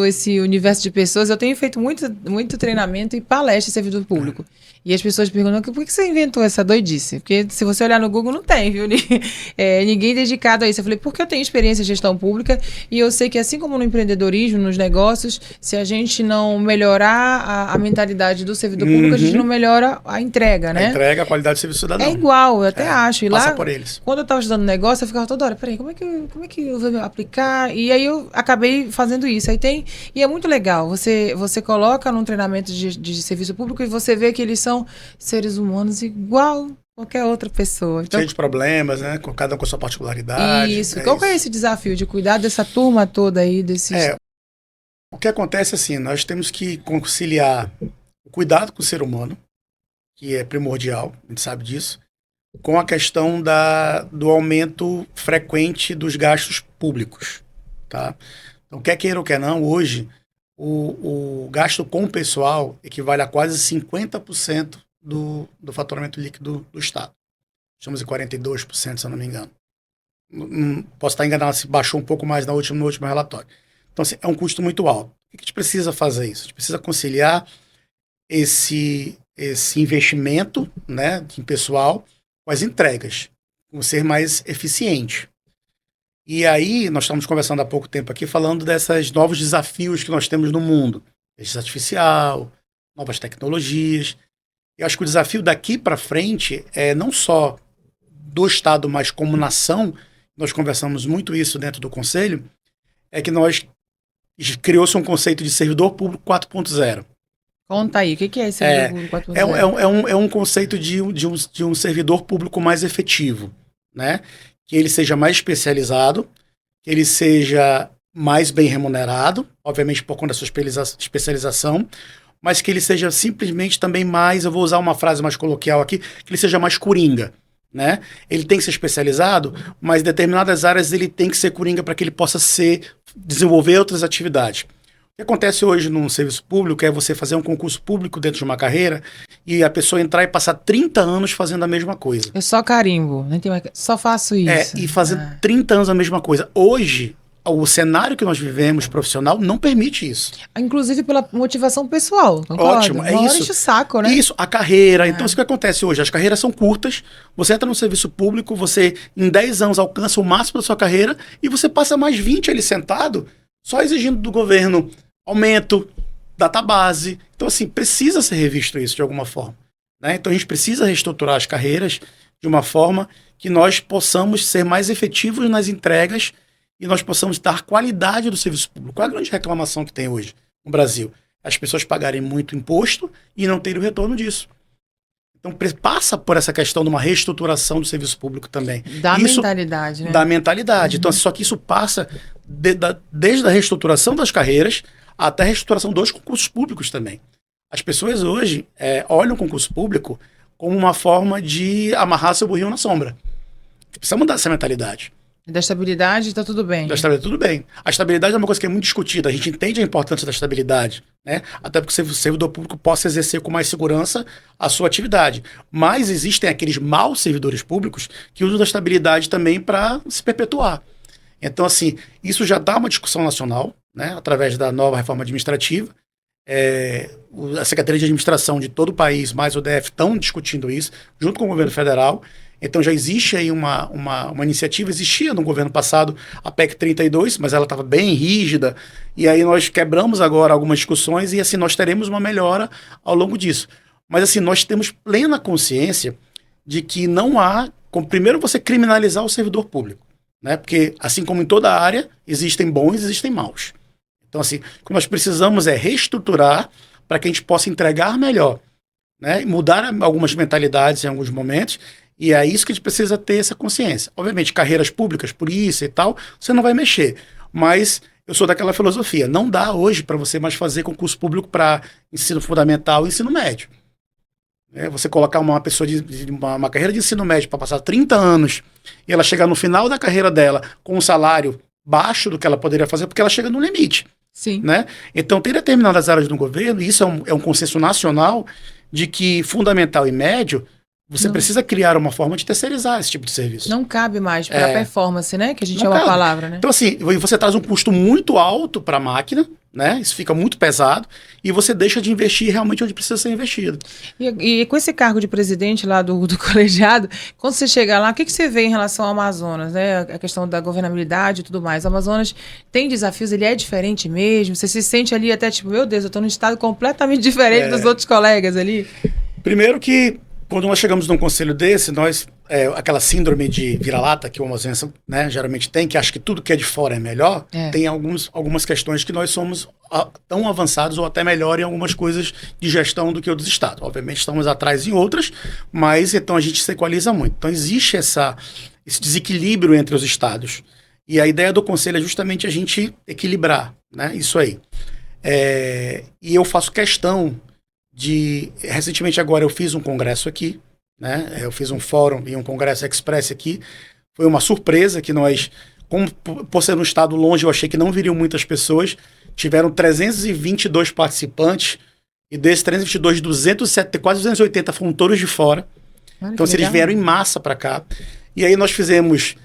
esse universo de pessoas. Eu tenho feito muito treinamento e palestra em servidor público. E as pessoas perguntam, por que você inventou essa doidice? Porque se você olhar no Google, não tem, viu? Ninguém dedicado a isso. Eu falei, porque eu tenho experiência em gestão pública e eu sei que assim como no empreendedorismo, nos negócios, se a gente não melhorar a mentalidade do servidor público, a gente não melhora a entrega, né? A entrega, a qualidade do serviço cidadão. É igual, eu até acho. E passa lá, por eles. quando eu estava estudando negócio, eu ficava toda hora, peraí, como é que eu vou aplicar? E aí eu acabei fazendo isso. E é muito legal, você coloca num treinamento de serviço público e você vê que eles são seres humanos igual qualquer outra pessoa. Então, cheio de problemas, né? Cada um com a sua particularidade. Isso. Qual que é esse desafio de cuidar dessa turma toda aí, desses... O que acontece assim, nós temos que conciliar o cuidado com o ser humano, que é primordial, a gente sabe disso, com a questão do aumento frequente dos gastos públicos, tá? Então, quer queira ou quer não, hoje, o gasto com o pessoal equivale a quase 50% do faturamento líquido do Estado. Estamos em 42%, se eu não me engano. Posso estar enganado se baixou um pouco mais no último relatório. Então, assim, é um custo muito alto. O que a gente precisa fazer isso? A gente precisa conciliar esse investimento, né, em pessoal com as entregas, com ser mais eficiente. E aí, nós estamos conversando há pouco tempo aqui, falando desses novos desafios que nós temos no mundo. Inteligência artificial, novas tecnologias. Eu acho que o desafio daqui para frente é não só do Estado, mas como nação, nós conversamos muito isso dentro do Conselho, é que criou-se um conceito de servidor público 4.0. Conta aí, o que é esse servidor público 4.0? É um conceito de um servidor público mais efetivo, né? Que ele seja mais especializado, que ele seja mais bem remunerado, obviamente por conta da sua especialização, mas que ele seja simplesmente também mais, eu vou usar uma frase mais coloquial aqui, que ele seja mais coringa, né? Ele tem que ser especializado, mas em determinadas áreas ele tem que ser coringa para que ele possa desenvolver outras atividades. O que acontece hoje num serviço público é você fazer um concurso público dentro de uma carreira e a pessoa entrar e passar 30 anos fazendo a mesma coisa. Eu só carimbo, só faço isso. E fazendo 30 anos a mesma coisa. Hoje, o cenário que nós vivemos profissional não permite isso. Inclusive pela motivação pessoal, concorda? Ótimo, é isso. Enche o saco, né? Isso, a carreira. Então, isso que acontece hoje. As carreiras são curtas, você entra no serviço público, você em 10 anos alcança o máximo da sua carreira e você passa mais 20 ali sentado, só exigindo do governo aumento, database. Então, assim, precisa ser revisto isso de alguma forma, né? Então, a gente precisa reestruturar as carreiras de uma forma que nós possamos ser mais efetivos nas entregas e nós possamos dar qualidade do serviço público. Qual é a grande reclamação que tem hoje no Brasil? As pessoas pagarem muito imposto e não terem o retorno disso. Então, passa por essa questão de uma reestruturação do serviço público também. Mentalidade, né? Da mentalidade. Então, só que isso passa desde a reestruturação das carreiras até a reestruturação dos concursos públicos também. As pessoas hoje olham o concurso público como uma forma de amarrar seu burrinho na sombra. Precisa mudar essa mentalidade. Da estabilidade, tá tudo bem. Da estabilidade, tudo bem. A estabilidade é uma coisa que é muito discutida. A gente entende a importância da estabilidade, né? Até porque o servidor público possa exercer com mais segurança a sua atividade. Mas existem aqueles maus servidores públicos que usam da estabilidade também para se perpetuar. Então, assim, isso já dá uma discussão nacional, né? Através da nova reforma administrativa. A Secretaria de Administração de todo o país, mais o DF, estão discutindo isso, junto com o governo federal. Então já existe aí uma iniciativa, existia no governo passado a PEC 32, mas ela estava bem rígida, e aí nós quebramos agora algumas discussões e assim nós teremos uma melhora ao longo disso. Mas assim, nós temos plena consciência de que não há, como primeiro você criminalizar o servidor público, né? Porque assim como em toda área, existem bons e existem maus. Então assim, o que nós precisamos é reestruturar para que a gente possa entregar melhor, né? E mudar algumas mentalidades em alguns momentos. E é isso que a gente precisa ter essa consciência. Obviamente, carreiras públicas, polícia e tal, você não vai mexer. Mas eu sou daquela filosofia. Não dá hoje para você mais fazer concurso público para ensino fundamental e ensino médio. Você colocar uma pessoa de uma carreira de ensino médio para passar 30 anos e ela chegar no final da carreira dela com um salário baixo do que ela poderia fazer, porque ela chega no limite. Sim. Né? Então, tem determinadas áreas do governo, e isso é um consenso nacional, de que fundamental e médio Você precisa criar uma forma de terceirizar esse tipo de serviço. Não cabe mais para a performance, né? Que a gente chama a palavra, né? Então, assim, você traz um custo muito alto para a máquina, né? Isso fica muito pesado, e você deixa de investir realmente onde precisa ser investido. E com esse cargo de presidente lá do colegiado, quando você chega lá, o que você vê em relação ao Amazonas, né? A questão da governabilidade e tudo mais. O Amazonas tem desafios, ele é diferente mesmo? Você se sente ali até tipo, meu Deus, eu estou num estado completamente diferente dos outros colegas ali? Primeiro que, quando nós chegamos num conselho desse, aquela síndrome de vira-lata que o amazonense, né, geralmente tem, que acha que tudo que é de fora é melhor, tem algumas questões que nós somos tão avançados ou até melhor em algumas coisas de gestão do que outros estados. Obviamente estamos atrás em outras, mas então a gente se equaliza muito. Então existe esse desequilíbrio entre os estados. E a ideia do conselho é justamente a gente equilibrar, né, isso aí. E eu faço questão recentemente agora eu fiz um congresso aqui, né? Eu fiz um fórum e um congresso express aqui. Foi uma surpresa que nós, por ser um estado longe, eu achei que não viriam muitas pessoas. Tiveram 322 participantes e desses 322, 270, quase 280 foram todos de fora. Então, eles vieram em massa para cá. E aí nós fizemos,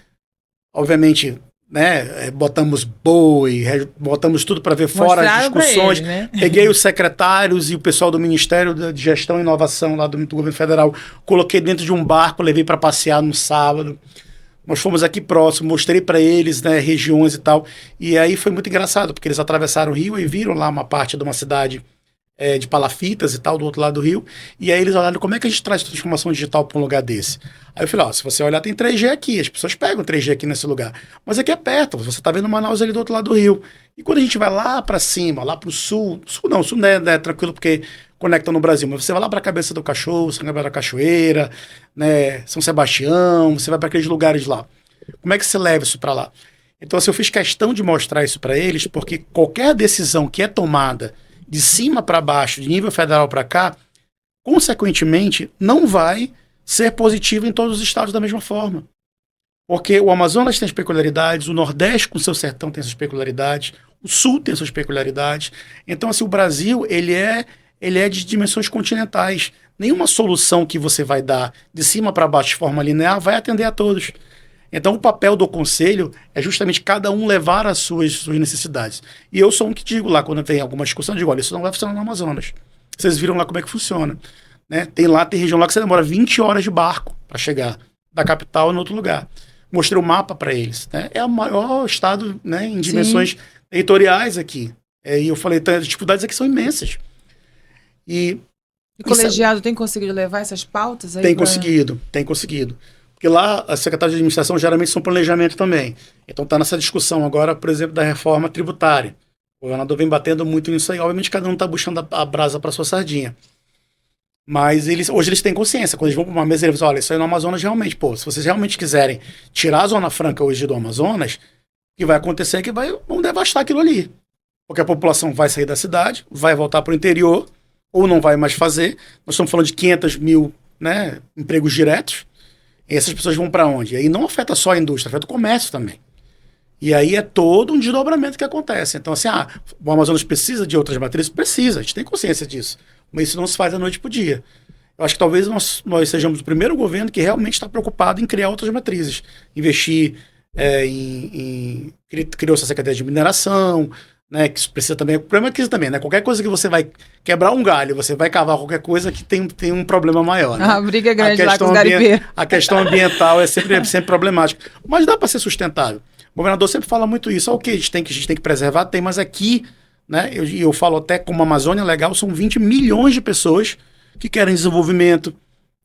obviamente, né, botamos boi, botamos tudo para ver fora as discussões. Ele, né? Peguei os secretários e o pessoal do Ministério de Gestão e Inovação lá do Governo Federal, coloquei dentro de um barco, levei para passear no sábado. Nós fomos aqui próximo, mostrei para eles, né, regiões e tal. E aí foi muito engraçado, porque eles atravessaram o rio e viram lá uma parte de uma cidade de palafitas e tal, do outro lado do rio. E aí eles olharam como é que a gente traz transformação digital para um lugar desse. Aí eu falei, se você olhar, tem 3G aqui, as pessoas pegam 3G aqui nesse lugar. Mas aqui é perto, você está vendo Manaus ali do outro lado do rio. E quando a gente vai lá para cima, lá para o sul não é tranquilo porque conecta no Brasil, mas você vai lá para a Cabeça do Cachorro, São Gabriel da Cachoeira, né, São Sebastião, você vai para aqueles lugares lá. Como é que você leva isso para lá? Então, assim, eu fiz questão de mostrar isso para eles, porque qualquer decisão que é tomada de cima para baixo, de nível federal para cá, consequentemente, não vai ser positiva em todos os estados da mesma forma. Porque o Amazonas tem as peculiaridades, o Nordeste com seu sertão tem suas peculiaridades, o Sul tem suas peculiaridades. Então, assim, o Brasil, ele é de dimensões continentais. Nenhuma solução que você vai dar de cima para baixo de forma linear vai atender a todos. Então, o papel do conselho é justamente cada um levar as suas necessidades. E eu sou um que digo lá, quando tem alguma discussão, eu digo, olha, isso não vai funcionar no Amazonas. Vocês viram lá como é que funciona. Né? Tem região lá que você demora 20 horas de barco para chegar da capital em outro lugar. Mostrei o mapa para eles. Né? É o maior estado, né, em dimensões territoriais aqui. E eu falei, as dificuldades aqui são imensas. E o colegiado tem conseguido levar essas pautas aí? Tem conseguido. Porque lá, as secretárias de administração geralmente são planejamento também. Então está nessa discussão agora, por exemplo, da reforma tributária. O governador vem batendo muito nisso aí. Obviamente, cada um está buscando a brasa para sua sardinha. Mas hoje eles têm consciência. Quando eles vão para uma mesa, eles dizem, olha, isso aí no Amazonas realmente, se vocês realmente quiserem tirar a Zona Franca hoje do Amazonas, o que vai acontecer é que vão devastar aquilo ali. Porque a população vai sair da cidade, vai voltar para o interior, ou não vai mais fazer. Nós estamos falando de 500 mil, né, empregos diretos. E essas pessoas vão para onde? E aí não afeta só a indústria, afeta o comércio também. E aí é todo um desdobramento que acontece. Então, assim, o Amazonas precisa de outras matrizes? Precisa, a gente tem consciência disso. Mas isso não se faz da noite para o dia. Eu acho que talvez nós sejamos o primeiro governo que realmente está preocupado em criar outras matrizes. Investir criou essa Secretaria de Mineração, né, que isso precisa também. O problema é que isso também, né? Qualquer coisa que você vai quebrar um galho, você vai cavar qualquer coisa que tem um problema maior. Né? A briga é grande lá com os garimpeiros. A questão ambiental é sempre problemática. Mas dá para ser sustentável. O governador sempre fala muito isso. O que a gente tem que preservar, tem, mas aqui, né, eu falo até como a Amazônia Legal, são 20 milhões de pessoas que querem desenvolvimento,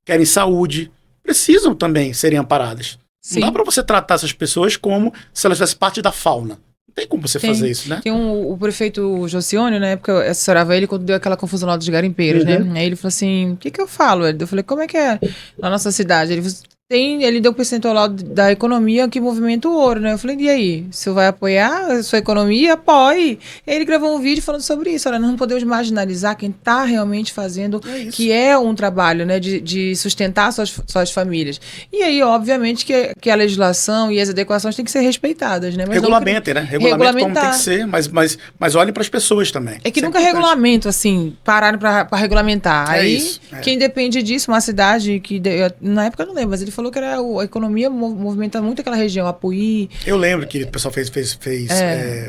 querem saúde, precisam também serem amparadas. Sim. Não dá para você tratar essas pessoas como se elas fizessem parte da fauna. Não tem como você fazer isso, né? Tem o prefeito Josiônio, na época, eu assessorava ele quando deu aquela confusão lá dos garimpeiros, né? Aí ele falou assim, o que eu falo? Eu falei, como é que é na nossa cidade? Ele falou, ele deu um percentual lá da economia que movimenta o ouro, né? Eu falei, e aí? Você vai apoiar a sua economia? Apoie. E aí ele gravou um vídeo falando sobre isso. Olha, nós não podemos marginalizar quem está realmente fazendo, que é um trabalho, né? De sustentar suas famílias. E aí, obviamente, que a legislação e as adequações têm que ser respeitadas, né? Mas regulamentem, né? Regulamento como tem que ser, mas olhem para as pessoas também. É que nunca regulamento, assim, pararam para regulamentar. Aí, isso, quem depende disso, uma cidade que, na época eu não lembro, mas ele falou que era a economia movimenta muito aquela região, Apuí. Eu lembro que o pessoal fez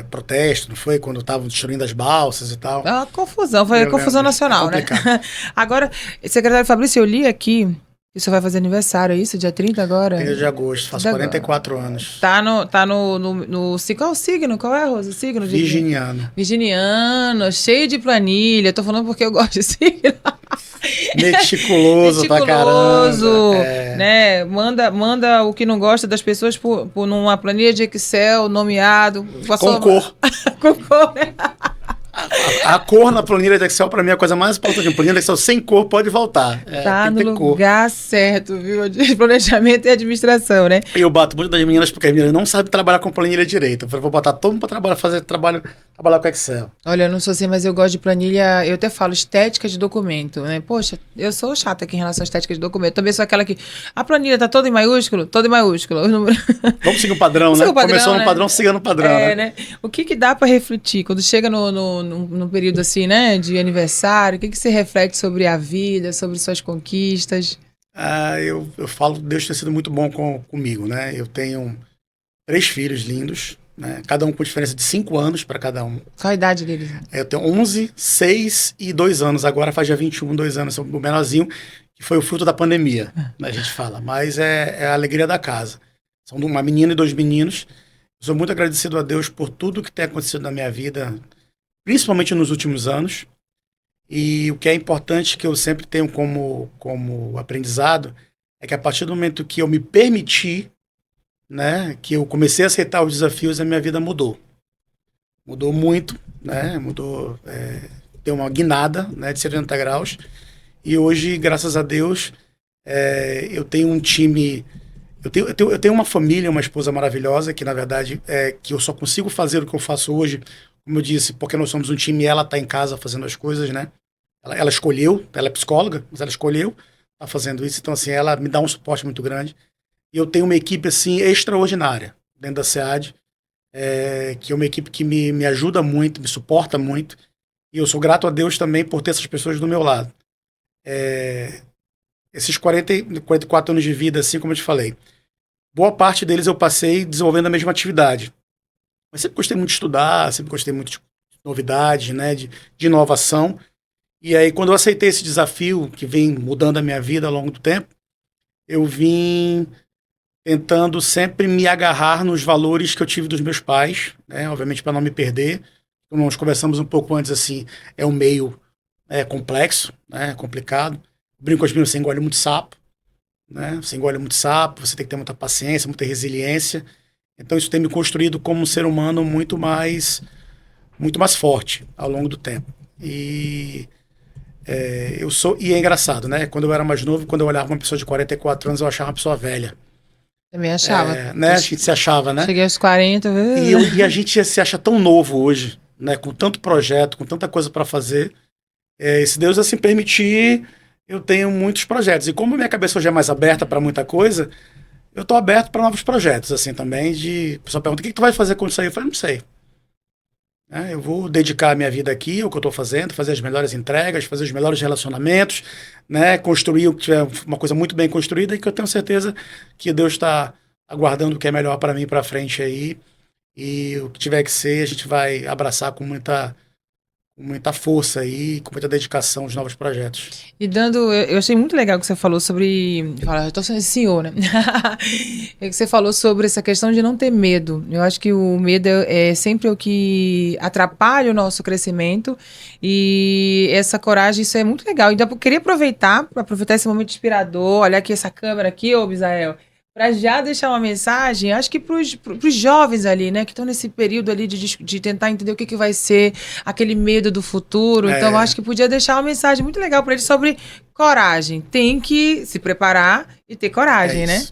protesto, não foi? Quando estavam destruindo as balsas e tal. É uma confusão, foi confusão nacional, né? Agora, secretário Fabrício, eu li aqui, que o senhor vai fazer aniversário, é isso? Dia 30 agora? 30 de agosto, faço 44 anos. Tá no qual o signo? Qual é, Rosa? O signo? Virginiano. Virginiano, cheio de planilha. Tô falando porque eu gosto de signo. Meticuloso pra caramba. Né? Manda o que não gosta das pessoas por numa planilha de Excel, nomeado. Com cor. Com cor, né? A cor na planilha de Excel, pra mim, é a coisa mais importante. A planilha de Excel sem cor pode voltar. Tá no lugar certo, viu? De planejamento e administração, né? E eu bato muito das meninas, porque as meninas não sabem trabalhar com planilha direito. Eu falei, vou botar todo mundo pra trabalhar com Excel. Olha, eu não sou assim, mas eu gosto de planilha, eu até falo estética de documento, né? Poxa, eu sou chata aqui em relação à estética de documento. Também sou aquela que a planilha tá toda em maiúsculo? Toda em maiúsculo. Vamos seguir o padrão, né? Começou no padrão, siga no padrão, né? O que dá pra refletir quando chega no período assim, né, de aniversário? O que você reflete sobre a vida, sobre suas conquistas? Eu falo que Deus tem sido muito bom comigo, né? Eu tenho 3 filhos lindos, né? Cada um com diferença de 5 anos para cada um. Qual a idade deles? Eu tenho 11, 6 e 2 anos. Agora faz já 21, 2 anos. Sou o menorzinho, que foi o fruto da pandemia, né, a gente fala. Mas é a alegria da casa. São uma menina e 2 meninos. Eu sou muito agradecido a Deus por tudo que tem acontecido na minha vida, principalmente nos últimos anos. E o que é importante, que eu sempre tenho como aprendizado, é que a partir do momento que eu me permiti, né, que eu comecei a aceitar os desafios, a minha vida mudou. Mudou muito, né? Deu uma guinada, né, de 70 graus. E hoje, graças a Deus, eu tenho um time... Eu tenho uma família, uma esposa maravilhosa, que na verdade que eu só consigo fazer o que eu faço hoje, como eu disse, porque nós somos um time e ela está em casa fazendo as coisas, né? Ela escolheu, ela é psicóloga, mas ela escolheu tá fazendo isso. Então, assim, ela me dá um suporte muito grande. E eu tenho uma equipe, assim, extraordinária dentro da SEAD, que é uma equipe que me ajuda muito, me suporta muito. E eu sou grato a Deus também por ter essas pessoas do meu lado. Esses 44 anos de vida, assim como eu te falei, boa parte deles eu passei desenvolvendo a mesma atividade. Mas sempre gostei muito de estudar, sempre gostei muito de novidades, né, de inovação. E aí, quando eu aceitei esse desafio, que vem mudando a minha vida ao longo do tempo, eu vim tentando sempre me agarrar nos valores que eu tive dos meus pais, né, obviamente para não me perder. Como nós conversamos um pouco antes, assim, é um meio complexo, né, complicado. Brinco com as meninas, você engole muito sapo, né, você engole muito sapo, você tem que ter muita paciência, muita resiliência. Então isso tem me construído como um ser humano muito mais forte ao longo do tempo. E é engraçado, né? Quando eu era mais novo, quando eu olhava uma pessoa de 44 anos, eu achava uma pessoa velha. Também achava. Né? A gente se achava, né? Cheguei aos 40. E a gente se acha tão novo hoje, né? Com tanto projeto, com tanta coisa para fazer. Se Deus assim permitir, eu tenho muitos projetos. E como minha cabeça hoje é mais aberta para muita coisa, eu tô aberto para novos projetos, assim, também. O pessoal pergunta, o que tu vai fazer quando sair? Eu falei, não sei. Eu vou dedicar a minha vida aqui, ao que eu estou fazendo, fazer as melhores entregas, fazer os melhores relacionamentos, né? Construir o que tiver uma coisa muito bem construída e que eu tenho certeza que Deus está aguardando o que é melhor para mim para frente aí. E o que tiver que ser, a gente vai abraçar com muita força aí, com muita dedicação aos novos projetos. E eu achei muito legal o que você falou sobre, eu estou sendo CEO, né? Que você falou sobre essa questão de não ter medo. Eu acho que o medo é sempre o que atrapalha o nosso crescimento, e essa coragem, isso é muito legal. Então eu queria aproveitar esse momento inspirador, olha aqui essa câmera aqui, ô Bisael, Para já deixar uma mensagem, acho que para os jovens ali, né, que estão nesse período ali de tentar entender o que vai ser aquele medo do futuro. Então, acho que podia deixar uma mensagem muito legal para eles sobre coragem. Tem que se preparar e ter coragem, né?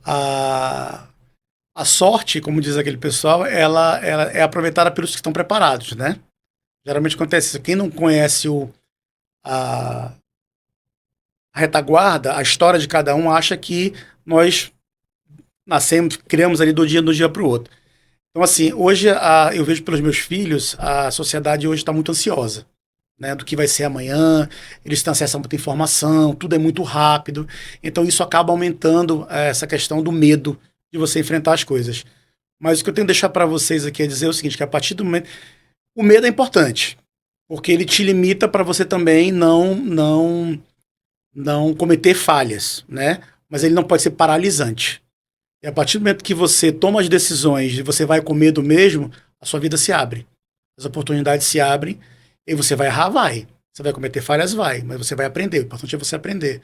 A sorte, como diz aquele pessoal, ela é aproveitada pelos que estão preparados, né? Geralmente acontece isso. Quem não conhece a retaguarda, a história de cada um, acha que nós nascemos, criamos ali do dia para o outro. Então, assim, hoje eu vejo pelos meus filhos, a sociedade hoje está muito ansiosa, né, do que vai ser amanhã, eles têm acesso a muita informação, tudo é muito rápido, então isso acaba aumentando essa questão do medo de você enfrentar as coisas. Mas o que eu tenho que deixar para vocês aqui é dizer o seguinte, que a partir do momento... O medo é importante, porque ele te limita para você também não cometer falhas, né? Mas ele não pode ser paralisante. E a partir do momento que você toma as decisões e você vai com medo mesmo, a sua vida se abre. As oportunidades se abrem e você vai errar, vai. Você vai cometer falhas, vai. Mas você vai aprender. O importante é você aprender.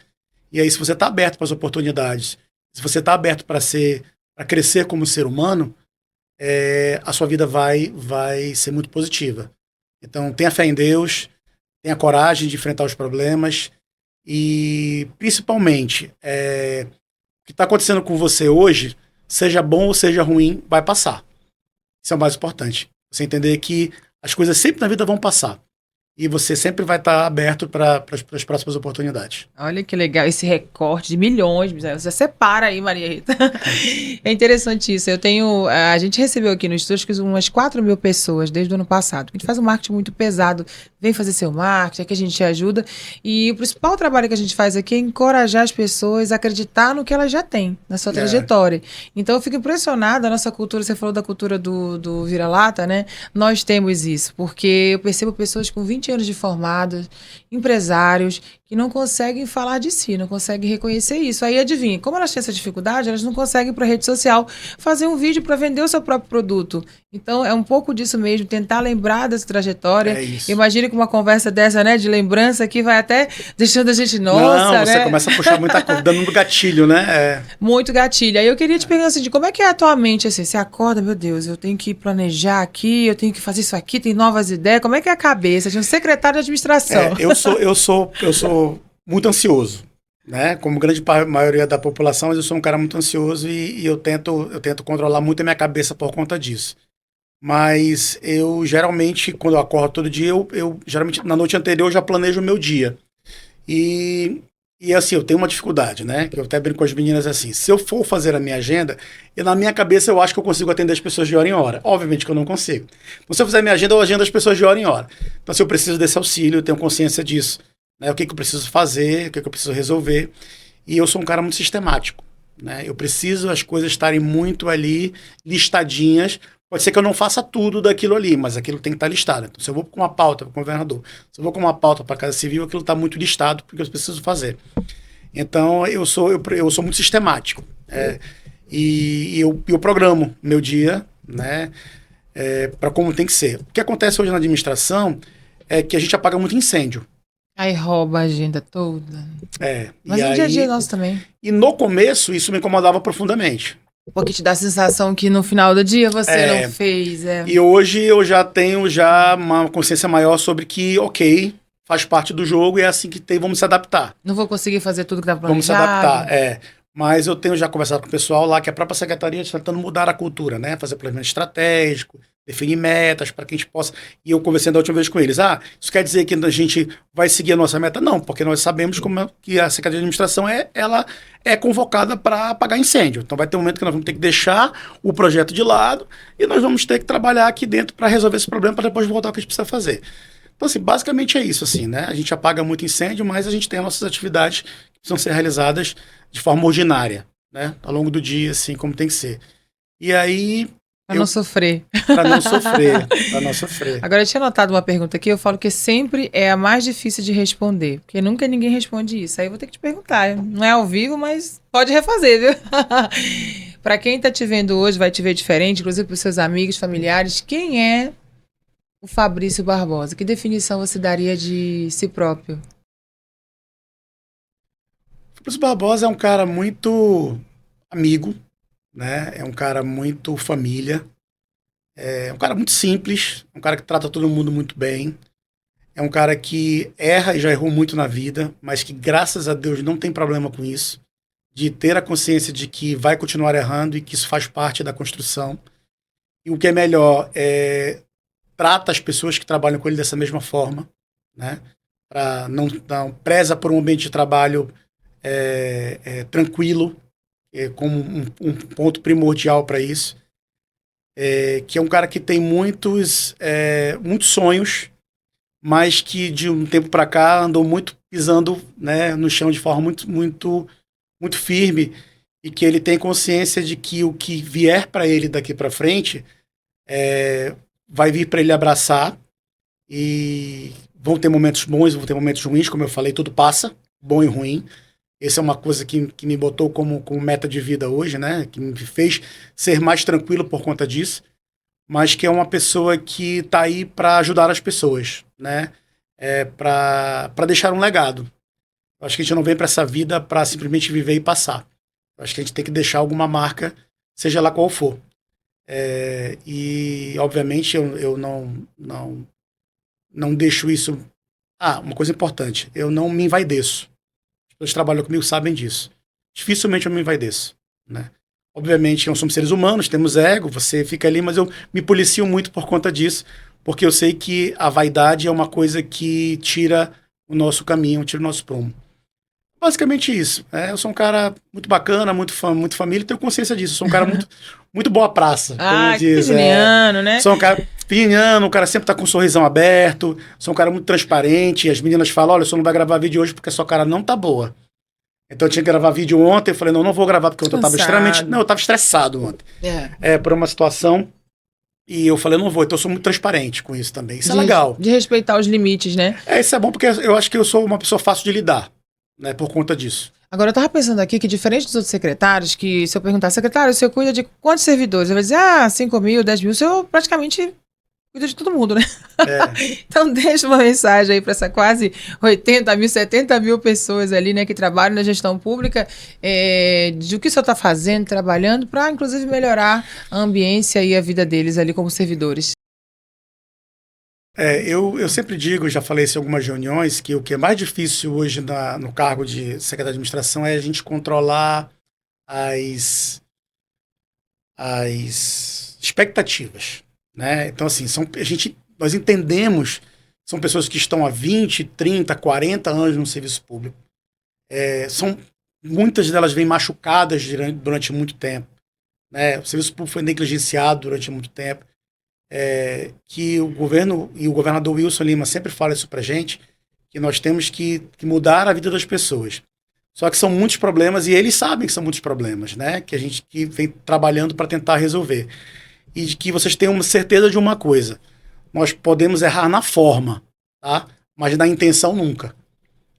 E aí, se você está aberto para as oportunidades, se você está aberto para crescer como ser humano, a sua vida vai ser muito positiva. Então, tenha fé em Deus, tenha coragem de enfrentar os problemas e, principalmente, o que está acontecendo com você hoje, seja bom ou seja ruim, vai passar. Isso é o mais importante. Você entender que as coisas sempre na vida vão passar. E você sempre vai estar aberto para as próximas oportunidades. Olha que legal esse recorte de milhões. Você separa aí, Maria Rita. É interessante isso. A gente recebeu aqui no estúdio umas 4.000 pessoas desde o ano passado. A gente faz um marketing muito pesado. Vem fazer seu marketing, aqui a gente te ajuda. E o principal trabalho que a gente faz aqui é encorajar as pessoas a acreditar no que elas já têm, na sua trajetória. Então eu fico impressionada, a nossa cultura, você falou da cultura do vira-lata, né? Nós temos isso, porque eu percebo pessoas com 20 anos de formados, empresários, que não conseguem falar de si, não conseguem reconhecer isso. Aí adivinha, como elas têm essa dificuldade, elas não conseguem ir para a rede social fazer um vídeo para vender o seu próprio produto. Então é um pouco disso mesmo, tentar lembrar dessa trajetória. Imagine que uma conversa dessa, né, de lembrança que vai até deixando a gente, nossa, não, você começa a puxar muita coisa, dando um gatilho, né? Muito gatilho. Aí eu queria te perguntar assim, de como é que é a tua mente, assim, você acorda, meu Deus, eu tenho que planejar aqui, eu tenho que fazer isso aqui, tem novas ideias, como é que é a cabeça de um secretário de administração? Eu sou muito ansioso, né? Como grande maioria da população, mas eu sou um cara muito ansioso e eu tento controlar muito a minha cabeça por conta disso. Mas eu geralmente, quando eu acordo todo dia, eu geralmente na noite anterior eu já planejo o meu dia. E assim, eu tenho uma dificuldade, né? Que eu até brinco com as meninas assim, se eu for fazer a minha agenda, e na minha cabeça eu acho que eu consigo atender as pessoas de hora em hora. Obviamente que eu não consigo. Então, se eu fizer a minha agenda, eu agendo as pessoas de hora em hora. Então, se eu preciso desse auxílio, eu tenho consciência disso. Né? O que eu preciso fazer, o que eu preciso resolver. E eu sou um cara muito sistemático. Né? Eu preciso as coisas estarem muito ali, listadinhas. Pode ser que eu não faça tudo daquilo ali, mas aquilo tem que estar listado. Então, se eu vou com uma pauta para o governador, se eu vou com uma pauta para a Casa Civil, aquilo está muito listado, porque eu preciso fazer. Então, eu sou muito sistemático. E eu programo meu dia, né, para como tem que ser. O que acontece hoje na administração é que a gente apaga muito incêndio. Aí rouba a agenda toda. Mas no dia a dia nosso também. E no começo, isso me incomodava profundamente. Porque te dá a sensação que no final do dia você não fez. E hoje eu já tenho uma consciência maior sobre que, ok, faz parte do jogo e é assim que vamos se adaptar. Não vou conseguir fazer tudo que está planejado. Vamos se adaptar, Mas eu tenho já conversado com o pessoal lá, que a própria secretaria está tentando mudar a cultura, né? Fazer planejamento estratégico, definir metas para que a gente possa... E eu conversei da última vez com eles. Isso quer dizer que a gente vai seguir a nossa meta? Não, porque nós sabemos que a Secretaria de Administração ela é convocada para apagar incêndio. Então vai ter um momento que nós vamos ter que deixar o projeto de lado e nós vamos ter que trabalhar aqui dentro para resolver esse problema, para depois voltar ao que a gente precisa fazer. Então, assim, basicamente é isso, assim, né? A gente apaga muito incêndio, mas a gente tem as nossas atividades que precisam ser realizadas de forma ordinária, né? Ao longo do dia, assim, como tem que ser. E aí... Para não sofrer. Para não sofrer. Agora, eu tinha anotado uma pergunta aqui, eu falo que sempre é a mais difícil de responder, porque nunca ninguém responde isso. Aí eu vou ter que te perguntar. Não é ao vivo, mas pode refazer, viu? Para quem está te vendo hoje, vai te ver diferente, inclusive para os seus amigos, familiares, quem é o Fabrício Barbosa? Que definição você daria de si próprio? Fabrício Barbosa é um cara muito amigo, né? É um cara muito família, é um cara muito simples, um cara que trata todo mundo muito bem. É um cara que erra e já errou muito na vida, mas que, graças a Deus, não tem problema com isso. De ter a consciência de que vai continuar errando e que isso faz parte da construção. E o que é melhor trata as pessoas que trabalham com ele dessa mesma forma, né? Não preza por um ambiente de trabalho tranquilo, como um ponto primordial para isso. Que é um cara que tem muitos sonhos, mas que de um tempo para cá andou muito pisando, né, no chão de forma muito firme, e que ele tem consciência de que o que vier para ele daqui para frente vai vir para ele abraçar, e vão ter momentos bons, vão ter momentos ruins, como eu falei, tudo passa, bom e ruim. Essa é uma coisa que me botou como meta de vida hoje, né, que me fez ser mais tranquilo por conta disso, mas que é uma pessoa que está aí para ajudar as pessoas, né? Para deixar um legado. Eu acho que a gente não vem para essa vida para simplesmente viver e passar. Eu acho que a gente tem que deixar alguma marca, seja lá qual for. E, obviamente, eu não deixo isso... uma coisa importante, eu não me envaideço. As pessoas que trabalham comigo sabem disso. Dificilmente eu me envaideço, né? Obviamente, nós somos seres humanos, temos ego, você fica ali, mas eu me policio muito por conta disso, porque eu sei que a vaidade é uma coisa que tira o nosso caminho, tira o nosso prumo. Basicamente isso. Eu sou um cara muito bacana, muito família, e tenho consciência disso. Eu sou um cara muito boa praça, como diz. Né? Sou um cara virginiano, o cara sempre tá com um sorrisão aberto, sou um cara muito transparente, e as meninas falam, olha, você não vai gravar vídeo hoje porque a sua cara não tá boa. Então eu tinha que gravar vídeo ontem, eu falei, não vou gravar porque ontem eu tava extremamente... Não, eu tava estressado ontem. Por uma situação, e eu falei, não vou, então eu sou muito transparente com isso também. Isso é legal. De respeitar os limites, né? Isso é bom porque eu acho que eu sou uma pessoa fácil de lidar, né, por conta disso. Agora, eu tava pensando aqui que, diferente dos outros secretários, que se eu perguntar, secretário, o senhor cuida de quantos servidores? Ele vai dizer, 5 mil, 10 mil, o senhor praticamente... cuida de todo mundo, né? Então deixa uma mensagem aí para essa quase 80 mil, 70 mil pessoas ali, né, que trabalham na gestão pública, de o que o senhor está fazendo, trabalhando, para inclusive melhorar a ambiência e a vida deles ali como servidores. Eu sempre digo, já falei isso em algumas reuniões, que o que é mais difícil hoje no cargo de secretário de administração é a gente controlar as expectativas, né? Então, assim, nós entendemos, são pessoas que estão há 20, 30, 40 anos no serviço público. Muitas delas vêm machucadas durante muito tempo, né? O serviço público foi negligenciado durante muito tempo. Que o governo e o governador Wilson Lima sempre fala isso pra gente, que nós temos que mudar a vida das pessoas. Só que são muitos problemas, e eles sabem que são muitos problemas, né? Que a gente que vem trabalhando para tentar resolver. E de que vocês tenham certeza de uma coisa: nós podemos errar na forma, tá? Mas na intenção nunca.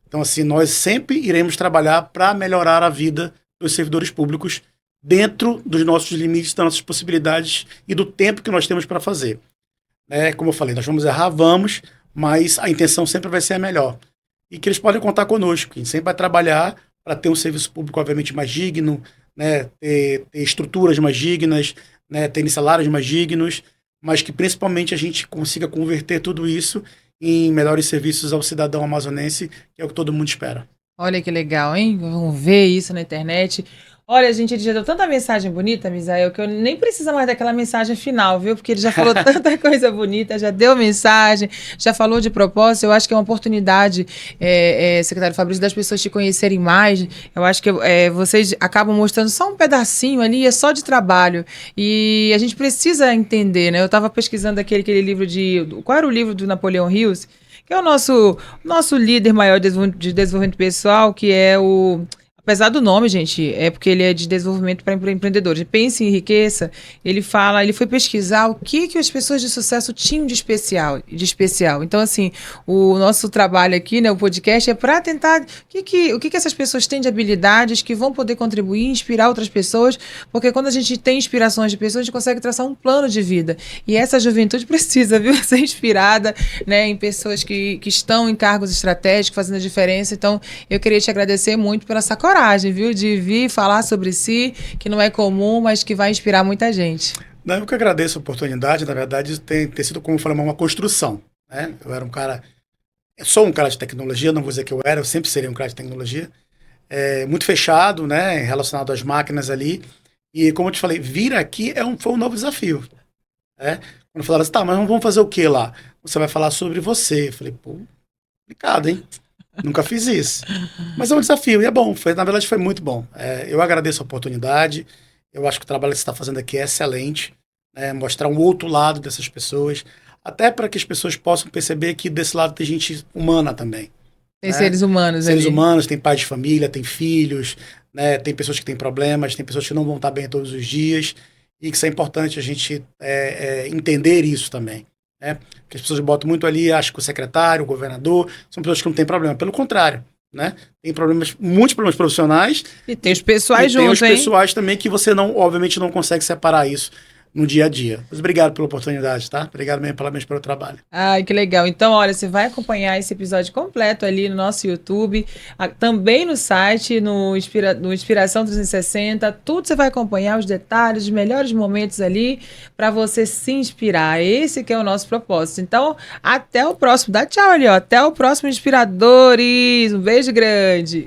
Então, assim, nós sempre iremos trabalhar para melhorar a vida dos servidores públicos dentro dos nossos limites, das nossas possibilidades e do tempo que nós temos para fazer. Como eu falei, nós vamos errar, mas a intenção sempre vai ser a melhor. E que eles podem contar conosco, que a gente sempre vai trabalhar para ter um serviço público, obviamente, mais digno, né? Ter estruturas mais dignas, né? Ter salários mais dignos, mas que principalmente a gente consiga converter tudo isso em melhores serviços ao cidadão amazonense, que é o que todo mundo espera. Olha que legal, hein? Vamos ver isso na internet. Olha, gente, ele já deu tanta mensagem bonita, Misael, que eu nem preciso mais daquela mensagem final, viu? Porque ele já falou tanta coisa bonita, já deu mensagem, já falou de propósito. Eu acho que é uma oportunidade, secretário Fabrício, das pessoas te conhecerem mais. Eu acho que vocês acabam mostrando só um pedacinho ali, é só de trabalho. E a gente precisa entender, né? Eu estava pesquisando aquele livro qual era o livro do Napoleão Hills? Que é o nosso líder maior de desenvolvimento pessoal, que é apesar do nome, gente, é porque ele é de desenvolvimento para empreendedores. Pense em Enriqueça. Ele foi pesquisar o que as pessoas de sucesso tinham de especial. Então, assim, o nosso trabalho aqui, né, o podcast, é para tentar o que essas pessoas têm de habilidades que vão poder contribuir, inspirar outras pessoas, porque quando a gente tem inspirações de pessoas, a gente consegue traçar um plano de vida. E essa juventude precisa, viu, ser inspirada, né, em pessoas que estão em cargos estratégicos, fazendo a diferença. Então, eu queria te agradecer muito pela essa coragem coragem, viu? De vir falar sobre si, que não é comum, mas que vai inspirar muita gente. Não, eu que agradeço a oportunidade. Na verdade, tem sido, como eu falei, uma construção, né? Eu sou um cara de tecnologia, não vou dizer que eu sempre serei um cara de tecnologia, muito fechado, né, relacionado às máquinas ali. E como eu te falei, vir aqui foi um novo desafio. Né? Quando falaram assim, tá, mas vamos fazer o que lá? Você vai falar sobre você. Eu falei, pô, complicado, hein? Nunca fiz isso. Mas é um desafio e é bom. Na verdade, foi muito bom. Eu agradeço a oportunidade. Eu acho que o trabalho que você está fazendo aqui é excelente. Né? Mostrar um outro lado dessas pessoas. Até para que as pessoas possam perceber que desse lado tem gente humana também. Tem seres humanos Seres ali. humanos, tem pais de família, tem filhos, né? Tem pessoas que têm problemas, tem pessoas que não vão estar bem todos os dias. E que isso é importante a gente entender isso também. Né? Porque as pessoas botam muito ali, acham que o secretário, o governador, são pessoas que não têm problema. Pelo contrário, né? Tem muitos problemas profissionais. E tem os pessoais juntos, juntos, tem os pessoais também que você obviamente não consegue separar isso no dia a dia. Mas obrigado pela oportunidade, tá? Obrigado mesmo, parabéns pelo trabalho. Ai, que legal. Então, olha, você vai acompanhar esse episódio completo ali no nosso YouTube, também no site, no Inspiração 360, tudo você vai acompanhar, os detalhes, os melhores momentos ali, para você se inspirar. Esse que é o nosso propósito. Então, até o próximo. Dá tchau ali, ó. Até o próximo Inspiradores. Um beijo grande.